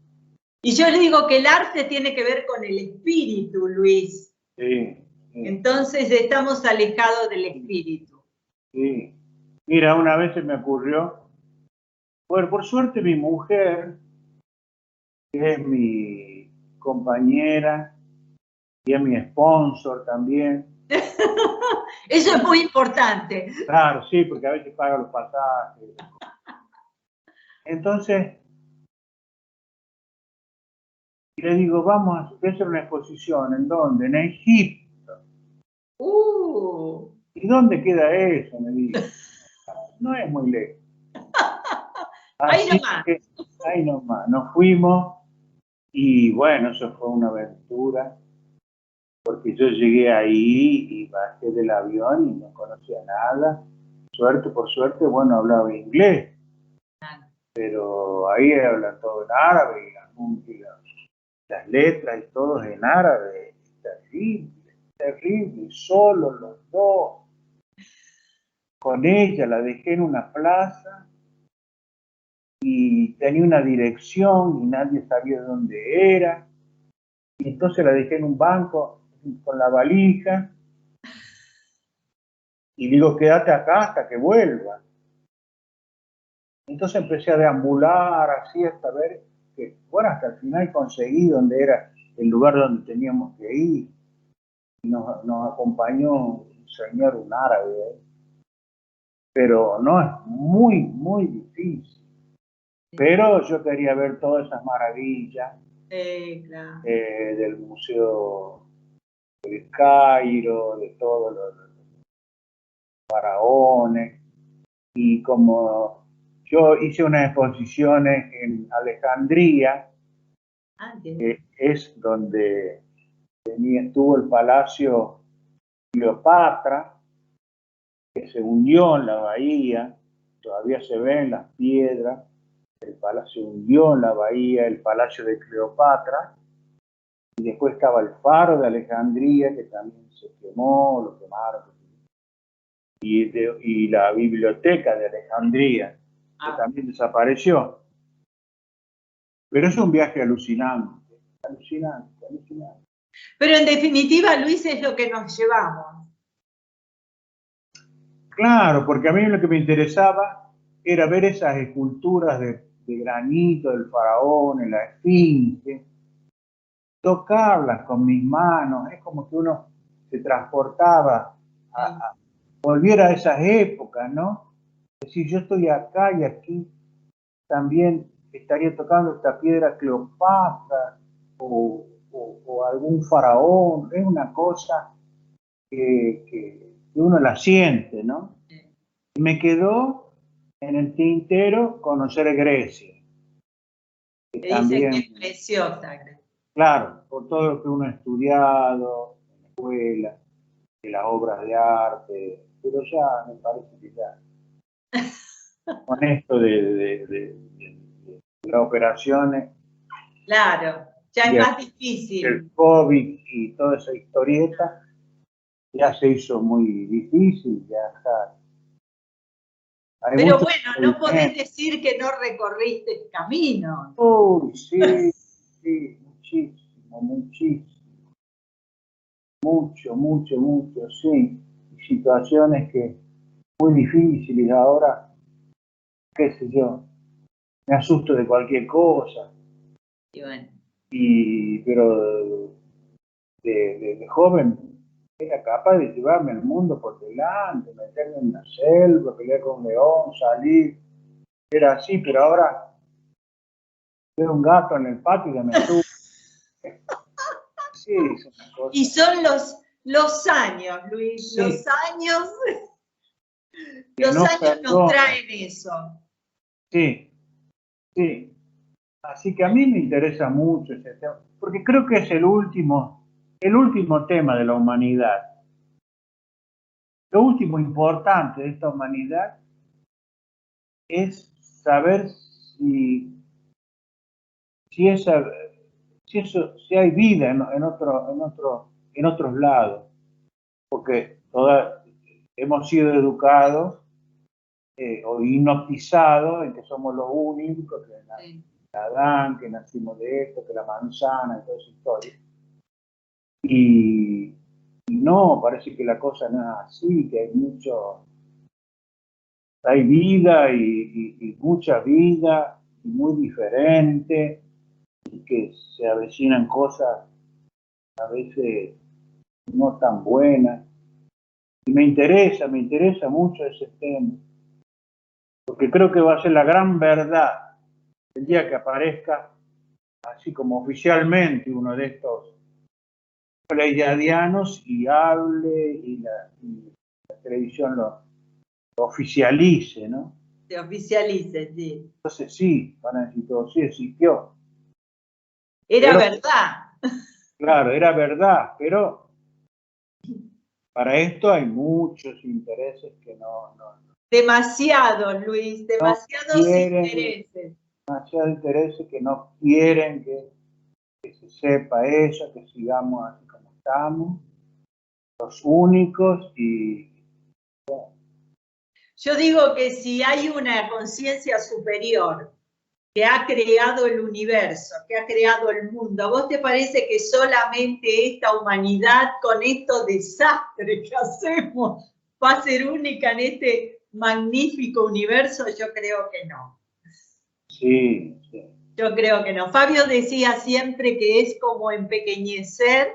Y yo le digo que el arte tiene que ver con el espíritu, Luis. Sí. Entonces estamos alejados del espíritu. Sí. Mira, una vez se me ocurrió, bueno, por suerte mi mujer, que es mi compañera y es mi sponsor también. Eso es muy importante. Claro, sí, porque a veces paga los pasajes. Entonces, le digo, voy a hacer una exposición. ¿En dónde? En Egipto. ¿Y dónde queda eso? Me dice. No es muy lejos. Ahí Así nomás. que, ahí nomás, nos fuimos y bueno, eso fue una aventura, porque yo llegué ahí y bajé del avión y no conocía nada. Por suerte, bueno, hablaba inglés, pero ahí hablan todo en árabe y las letras y todo en árabe. Terrible, terrible, solo los dos. Con ella la dejé en una plaza y tenía una dirección y nadie sabía dónde era. Y entonces la dejé en un banco con la valija y digo, quédate acá hasta que vuelva. Entonces empecé a deambular así hasta ver que, bueno, hasta el final conseguí donde era el lugar donde teníamos que ir. Y nos acompañó un señor, un árabe, pero no, es muy, muy difícil. Pero yo quería ver todas esas maravillas Claro. del Museo del Cairo, de todos los faraones. Y como yo hice unas exposiciones en Alejandría, que es donde estuvo el Palacio Cleopatra, que se hundió en la bahía, todavía se ven las piedras, el palacio hundió en la bahía, el Palacio de Cleopatra, y después estaba el Faro de Alejandría, que también se quemó, lo quemaron, y la Biblioteca de Alejandría, que también desapareció. Pero es un viaje alucinante, alucinante, alucinante. Pero en definitiva, Luis, es lo que nos llevamos. Claro, porque a mí lo que me interesaba era ver esas esculturas de granito del faraón, en la esfinge, tocarlas con mis manos, es como que uno se transportaba, volviera a esas épocas, ¿no? Es decir, yo estoy acá y aquí también estaría tocando esta piedra Cleopatra o algún faraón, es una cosa que uno la siente, ¿no? Y me quedó en el tintero conocer Grecia. Que Te dicen también, que es preciosa. claro, por todo lo que uno ha estudiado en la escuela, de las obras de arte, pero ya me parece que ya, con esto de las operaciones, Claro, ya es más difícil. el COVID y toda esa historieta, ya se hizo muy difícil, ya está. Pero bueno, no podés decir que no recorriste el camino. Uy, sí, sí, muchísimo, muchísimo. Mucho, mucho, mucho, sí. Y situaciones que muy difíciles ahora, qué sé yo, me asusto de cualquier cosa. Y bueno. Pero de joven era capaz de llevarme al mundo por delante, meterme en la selva, pelear con un león, salir. Era así, pero ahora veo un gato en el patio y me asusto. Sí, es una cosa. Y son los años, Luis, Sí. los años Perdona. nos traen eso. Sí, sí. Así que a mí me interesa mucho ese tema, porque creo que es el último tema de la humanidad. Lo último importante de esta humanidad es saber si hay vida en otros lados, porque hemos sido educados o hipnotizados en que somos los únicos, que Adán, que nacimos de esto, que la manzana, y toda esa historia. Y no, parece que la cosa no es así, que hay vida y mucha vida, y muy diferente, y que se avecinan cosas a veces no tan buenas. Y me interesa mucho ese tema, porque creo que va a ser la gran verdad el día que aparezca, así como oficialmente, uno de estos pleiadianos y hable y la televisión lo oficialice, ¿no? Se oficialice, sí. Entonces sí, van a decir todos, sí existió. Era Pero, verdad. claro, era verdad, pero para esto hay muchos intereses que no Demasiados, Luis, demasiados quieren, intereses. demasiados intereses que no quieren que se sepa eso, que sigamos así como estamos, los únicos y Yo digo que si hay una conciencia superior que ha creado el universo, que ha creado el mundo, ¿a vos te parece que solamente esta humanidad con estos desastres que hacemos va a ser única en este magnífico universo? Yo creo que no. sí, sí. Yo creo que no. Fabio decía siempre que es como empequeñecer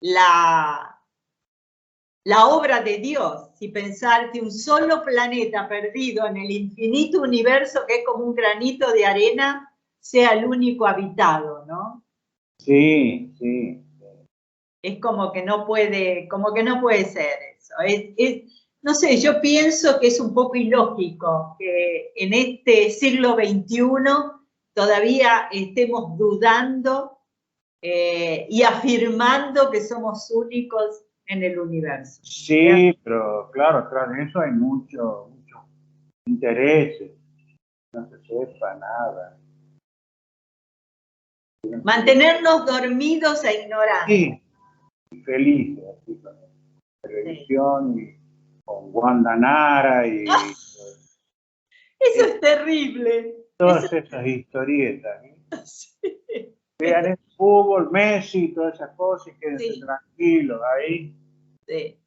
la obra de Dios, y pensar que un solo planeta perdido en el infinito universo, que es como un granito de arena, sea el único habitado, ¿no? Sí, sí. Es como que no puede ser eso. No sé, yo pienso que es un poco ilógico que en este siglo XXI todavía estemos dudando y afirmando que somos únicos en el universo. Sí, pero claro, atrás de eso hay muchos intereses, no se sepa nada. Mantenernos dormidos e ignorantes. Sí, y felices, así con la Sí. televisión y con Wanda Nara y Eso es terrible. Eso todas esas historietas, ¿eh? sí. Vean el fútbol, Messi, todas esas cosas y quédense Sí, tranquilos ahí. sí,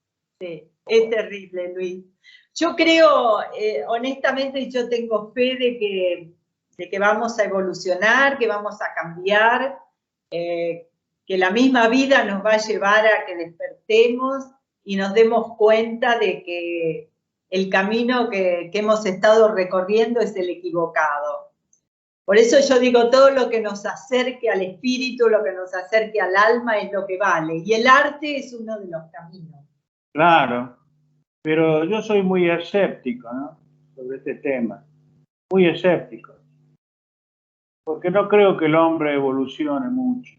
sí. Es terrible, Luis. Yo creo, honestamente, yo tengo fe de que vamos a evolucionar, que vamos a cambiar, que la misma vida nos va a llevar a que despertemos y nos demos cuenta de que el camino que hemos estado recorriendo es el equivocado. Por eso yo digo, todo lo que nos acerque al espíritu, lo que nos acerque al alma es lo que vale. Y el arte es uno de los caminos. Claro, pero yo soy muy escéptico, ¿no? Sobre este tema, muy escéptico, porque no creo que el hombre evolucione mucho.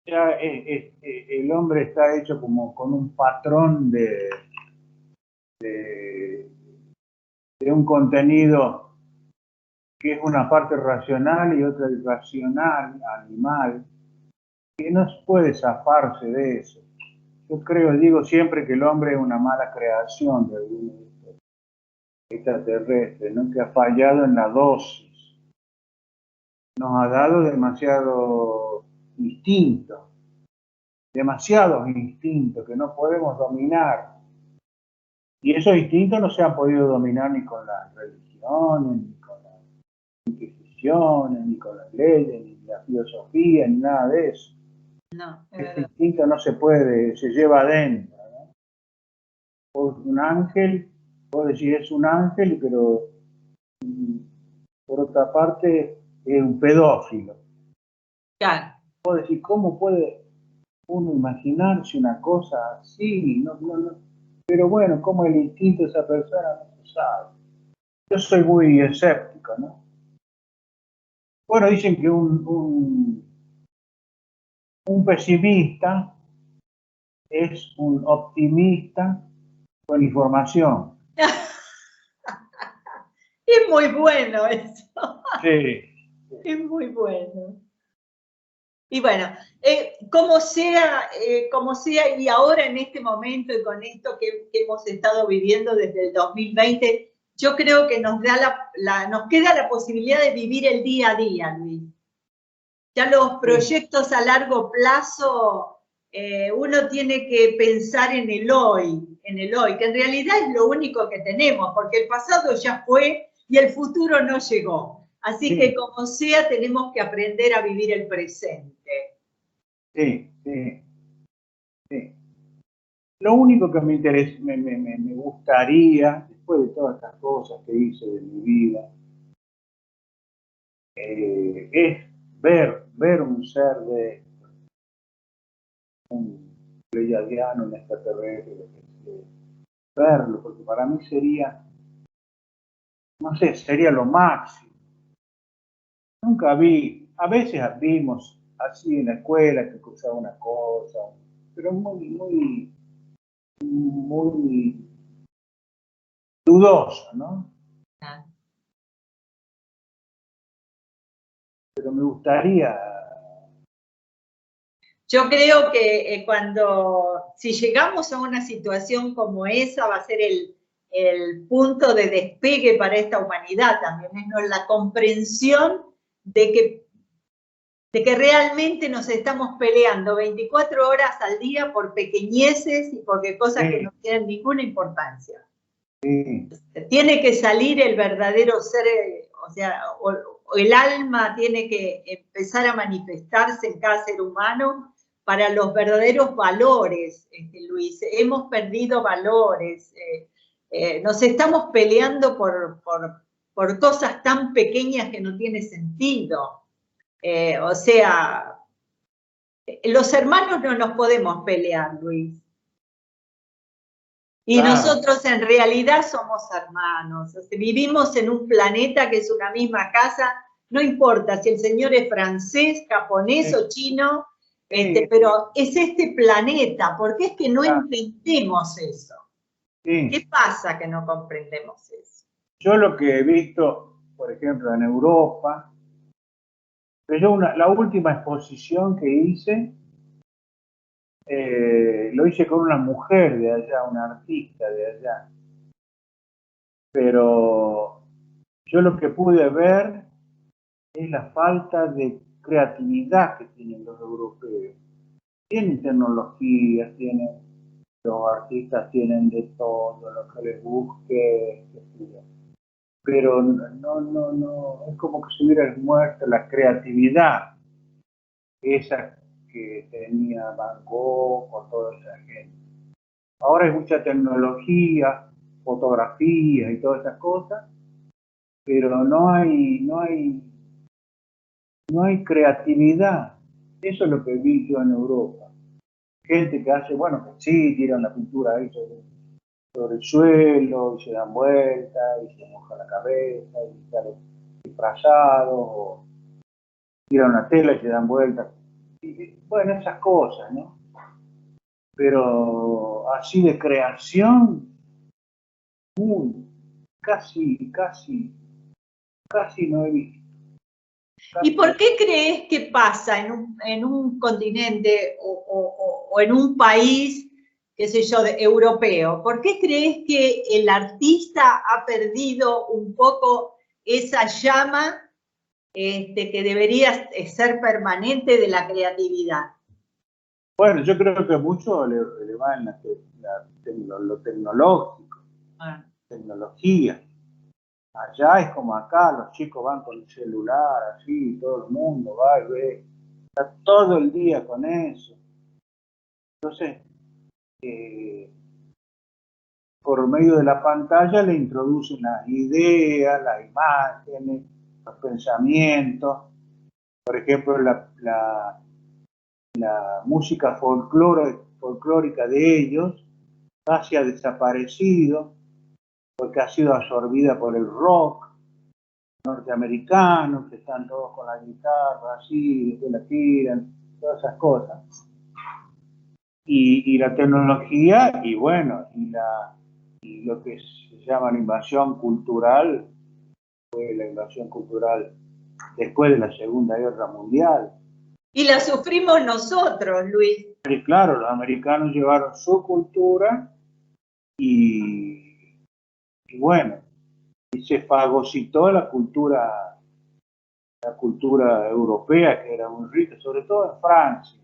Ya el hombre está hecho como con un patrón de un contenido que es una parte racional y otra irracional, animal, que no puede zafarse de eso. Yo creo, digo siempre que el hombre es una mala creación de algunos extraterrestres, ¿no? Que ha fallado en la dosis. Nos ha dado demasiado demasiados instintos que no podemos dominar. Y esos instintos no se han podido dominar ni con las religiones, ni con las inquisiciones, ni con las leyes, ni la filosofía, ni nada de eso. No, es Este verdad. instinto no se puede, se lleva adentro, ¿no? Un ángel, puedo decir es un ángel, pero por otra parte es un pedófilo. Claro. Puedo decir, ¿cómo puede uno imaginarse una cosa así? No. Pero bueno, como el instinto de esa persona no se sabe. Yo soy muy escéptico, ¿no? Bueno, dicen que un pesimista es un optimista con información. Es muy bueno eso. Sí, Es muy bueno. Y bueno, como sea, y ahora en este momento y con esto que hemos estado viviendo desde el 2020, yo creo que nos queda la posibilidad de vivir el día a día, Luis. Ya los sí, proyectos a largo plazo, uno tiene que pensar en el hoy, que en realidad es lo único que tenemos, porque el pasado ya fue y el futuro no llegó. Así que sí, como sea, tenemos que aprender a vivir el presente. sí. Lo único que me interesa, me gustaría, después de todas estas cosas que hice de mi vida, es ver un ser de un pleiadiano, un extraterrestre, verlo, porque para mí sería no sé, sería lo máximo. Nunca vi, a veces vimos así en la escuela que cruzaba una cosa, pero muy dudoso, ¿no? Ah. Pero me gustaría. Yo creo que si llegamos a una situación como esa, va a ser el punto de despegue para esta humanidad también, ¿no? La comprensión de que realmente nos estamos peleando 24 horas al día por pequeñeces y por cosas que no tienen ninguna importancia. Sí. Tiene que salir el verdadero ser, o sea, o el alma tiene que empezar a manifestarse en cada ser humano para los verdaderos valores, Luis. Hemos perdido valores, nos estamos peleando por cosas tan pequeñas que no tiene sentido. O sea, los hermanos no nos podemos pelear, Luis. Y claro, nosotros en realidad somos hermanos. O sea, vivimos en un planeta que es una misma casa. No importa si el señor es francés, japonés o chino, pero es este planeta. ¿Por qué es que no entendemos eso? ¿Qué pasa que no comprendemos eso? Yo lo que he visto, por ejemplo, en Europa, yo la última exposición que hice, lo hice con una mujer de allá, una artista de allá. Pero yo lo que pude ver es la falta de creatividad que tienen los europeos. Tienen tecnología, los artistas tienen de todo, lo que les busque, pero no, es como que se hubiera muerto la creatividad, esa que tenía Van Gogh o toda esa gente. Ahora hay mucha tecnología, fotografía y todas esas cosas, pero no hay creatividad. Eso es lo que vi yo en Europa. Gente que hace, bueno, que sí, tiran la pintura ahí sobre el suelo, y se dan vueltas, y se moja la cabeza, y salen disfrazados, o tiran una tela y se dan vueltas. Y, bueno, esas cosas, ¿no? Pero así de creación, casi no he visto. ¿Y por qué crees que pasa en un continente o en un país, qué sé yo, europeo? ¿Por qué crees que el artista ha perdido un poco esa llama que debería ser permanente de la creatividad? Bueno, yo creo que mucho le va en lo tecnológico, tecnología. Allá es como acá, los chicos van con el celular, así, todo el mundo va y ve, está todo el día con eso. Entonces, por medio de la pantalla le introducen las ideas, las imágenes, los pensamientos. Por ejemplo, la música folclórica de ellos casi ha desaparecido porque ha sido absorbida por el rock norteamericanos, que están todos con la guitarra así, después la tiran, todas esas cosas. Y la tecnología, y bueno, y lo que se llama la invasión cultural, fue la invasión cultural después de la Segunda Guerra Mundial. Y la sufrimos nosotros, Luis. Y claro, los americanos llevaron su cultura y bueno, y se fagocitó la cultura europea, que era muy rica, sobre todo en Francia.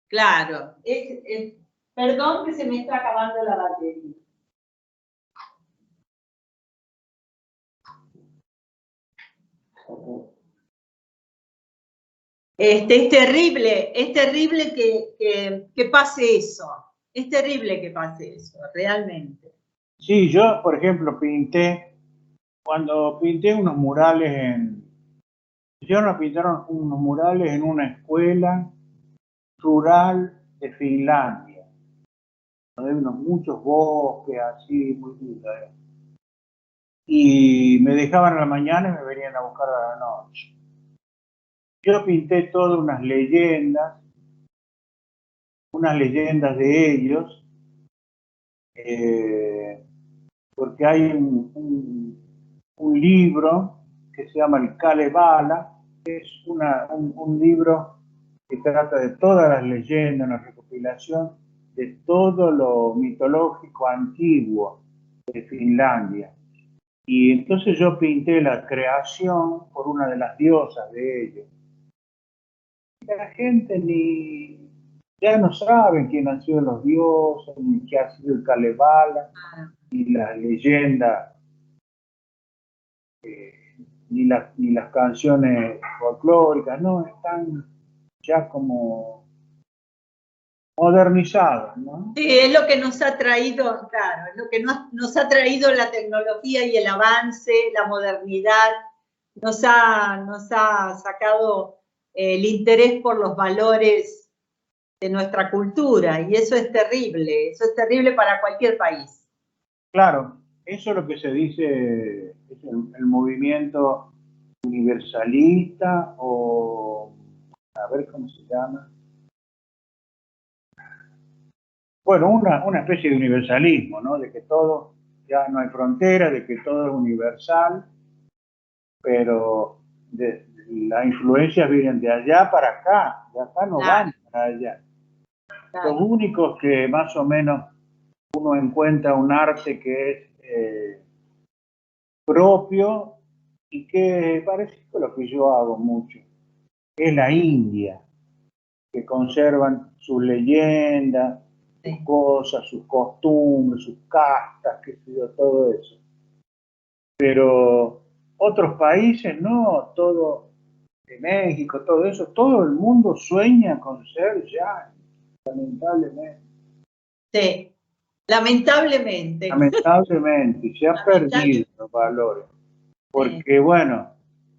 Claro. Perdón que se me está acabando la batería. Es terrible que pase eso. Es terrible que pase eso, realmente. Sí, yo, por ejemplo, cuando pinté unos murales pintaron unos murales en una escuela rural de Finlandia, donde hay muchos bosques así, muy lindos. y me dejaban a la mañana y me venían a buscar a la noche. Yo pinté todas unas leyendas de ellos, porque hay un libro que se llama el Kalevala, que es un libro que trata de todas las leyendas, una recopilación de todo lo mitológico antiguo de Finlandia. Y entonces yo pinté la creación por una de las diosas de ellos. La gente ya no sabe quién han sido los dioses, ni qué ha sido el Kalevala, ni las leyendas, ni las canciones folclóricas, no, están ya como modernizadas, ¿no? Sí, es lo que nos ha traído, claro, es lo que nos ha traído la tecnología y el avance, la modernidad, nos ha sacado el interés por los valores de nuestra cultura, y eso es terrible para cualquier país. Claro, eso es lo que se dice, es el movimiento universalista, o a ver cómo se llama. Bueno, una especie de universalismo, ¿no? De que todo, ya no hay fronteras, de que todo es universal, pero las influencias vienen de allá para acá, de acá no van para allá. Claro. Los únicos que más o menos uno encuentra un arte que es propio y que parece a lo que yo hago mucho, es la India, que conservan sus leyendas, sus cosas, sus costumbres, sus castas, qué sé yo, todo eso. Pero otros países no, todo de México, todo eso, todo el mundo sueña con ser ya, lamentablemente. Sí, lamentablemente. Lamentablemente, se ha perdido los valores. Porque, bueno,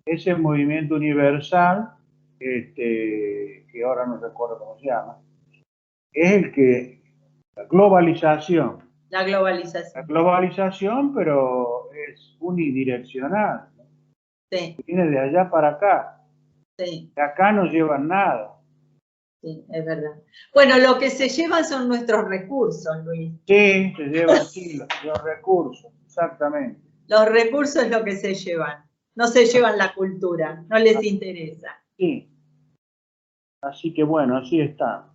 ese movimiento universal, que ahora no recuerdo cómo se llama, es el que, la globalización. La globalización. La globalización, pero es unidireccional. Sí. Viene de allá para acá. Sí. De acá no llevan nada. Sí, es verdad. Bueno, lo que se llevan son nuestros recursos, Luis. Sí, se llevan sí, los recursos, exactamente. Los recursos es lo que se llevan. No se llevan la cultura, no les interesa. Sí. Así que bueno, así estamos.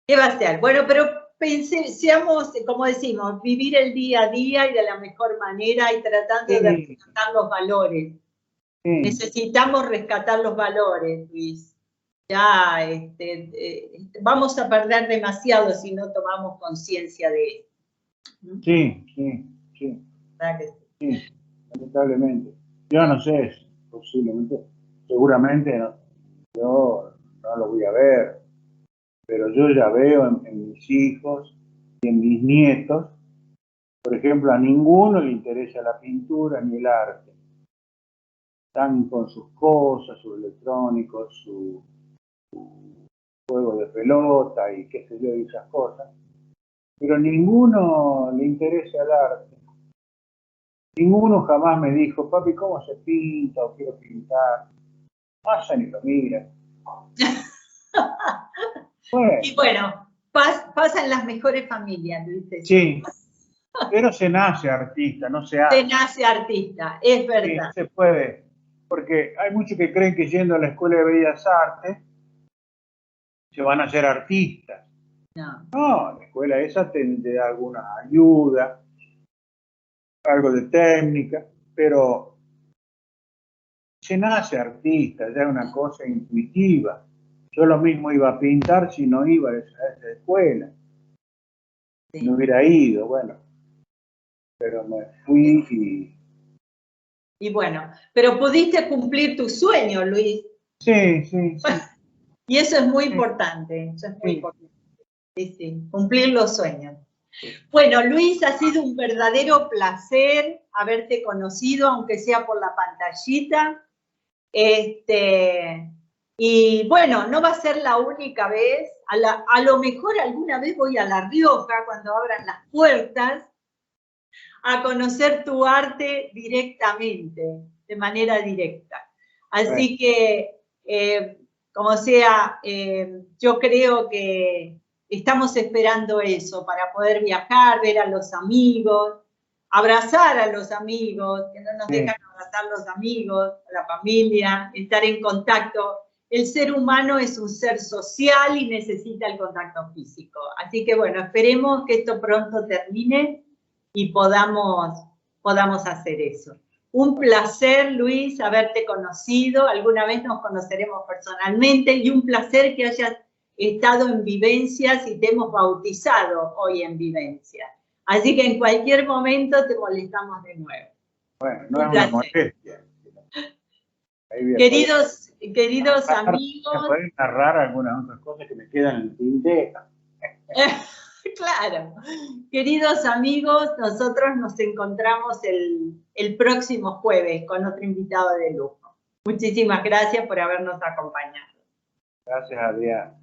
¿Qué va a ser? Bueno, pero seamos, como decimos, vivir el día a día y de la mejor manera y tratando de rescatar los valores. Sí. Necesitamos rescatar los valores, Luis. Ya vamos a perder demasiado si no tomamos conciencia de esto. Sí. ¿Verdad que sí? Sí, lamentablemente. Yo no sé, posiblemente, seguramente no, yo no lo voy a ver, pero yo ya veo en mis hijos y en mis nietos, por ejemplo, a ninguno le interesa la pintura ni el arte. Están con sus cosas, sus electrónicos, su juego de pelota y qué sé yo, y esas cosas. Pero ninguno le interesa el arte. Ninguno jamás me dijo, papi, ¿cómo se pinta o quiero pintar? Pasan y lo miran. Bueno. Y bueno, pasa en las mejores familias, ¿viste? Sí, pero se nace artista, no se hace. Se nace artista, es verdad. Sí, se puede, porque hay muchos que creen que yendo a la Escuela de Bellas Artes se van a hacer artistas. No, la escuela esa te da alguna ayuda, algo de técnica, pero se nace artista, ya es una cosa intuitiva. Yo lo mismo iba a pintar si no iba a esa escuela. Sí. No hubiera ido, bueno, pero me fui y bueno, pero pudiste cumplir tu sueño, Luis. Sí. Y eso es muy importante, eso es muy importante. Sí, cumplir los sueños. Bueno, Luis, ha sido un verdadero placer haberte conocido, aunque sea por la pantallita. Y bueno, no va a ser la única vez. A lo mejor alguna vez voy a La Rioja cuando abran las puertas a conocer tu arte directamente, de manera directa. Así que, como sea, yo creo que estamos esperando eso para poder viajar, ver a los amigos, abrazar a los amigos, que no nos dejan abrazar los amigos, a la familia, estar en contacto. El ser humano es un ser social y necesita el contacto físico. Así que bueno, esperemos que esto pronto termine y podamos hacer eso. Un placer, Luis, haberte conocido. Alguna vez nos conoceremos personalmente y un placer que hayas estado en Vivencias y te hemos bautizado hoy en Vivencias. Así que en cualquier momento te molestamos de nuevo. Bueno, no es una molestia. Queridos amigos. Pueden narrar algunas otras cosas que me quedan en el tintero. Claro. Queridos amigos, nosotros nos encontramos el próximo jueves con otro invitado de lujo. Muchísimas gracias por habernos acompañado. Gracias, Adrián.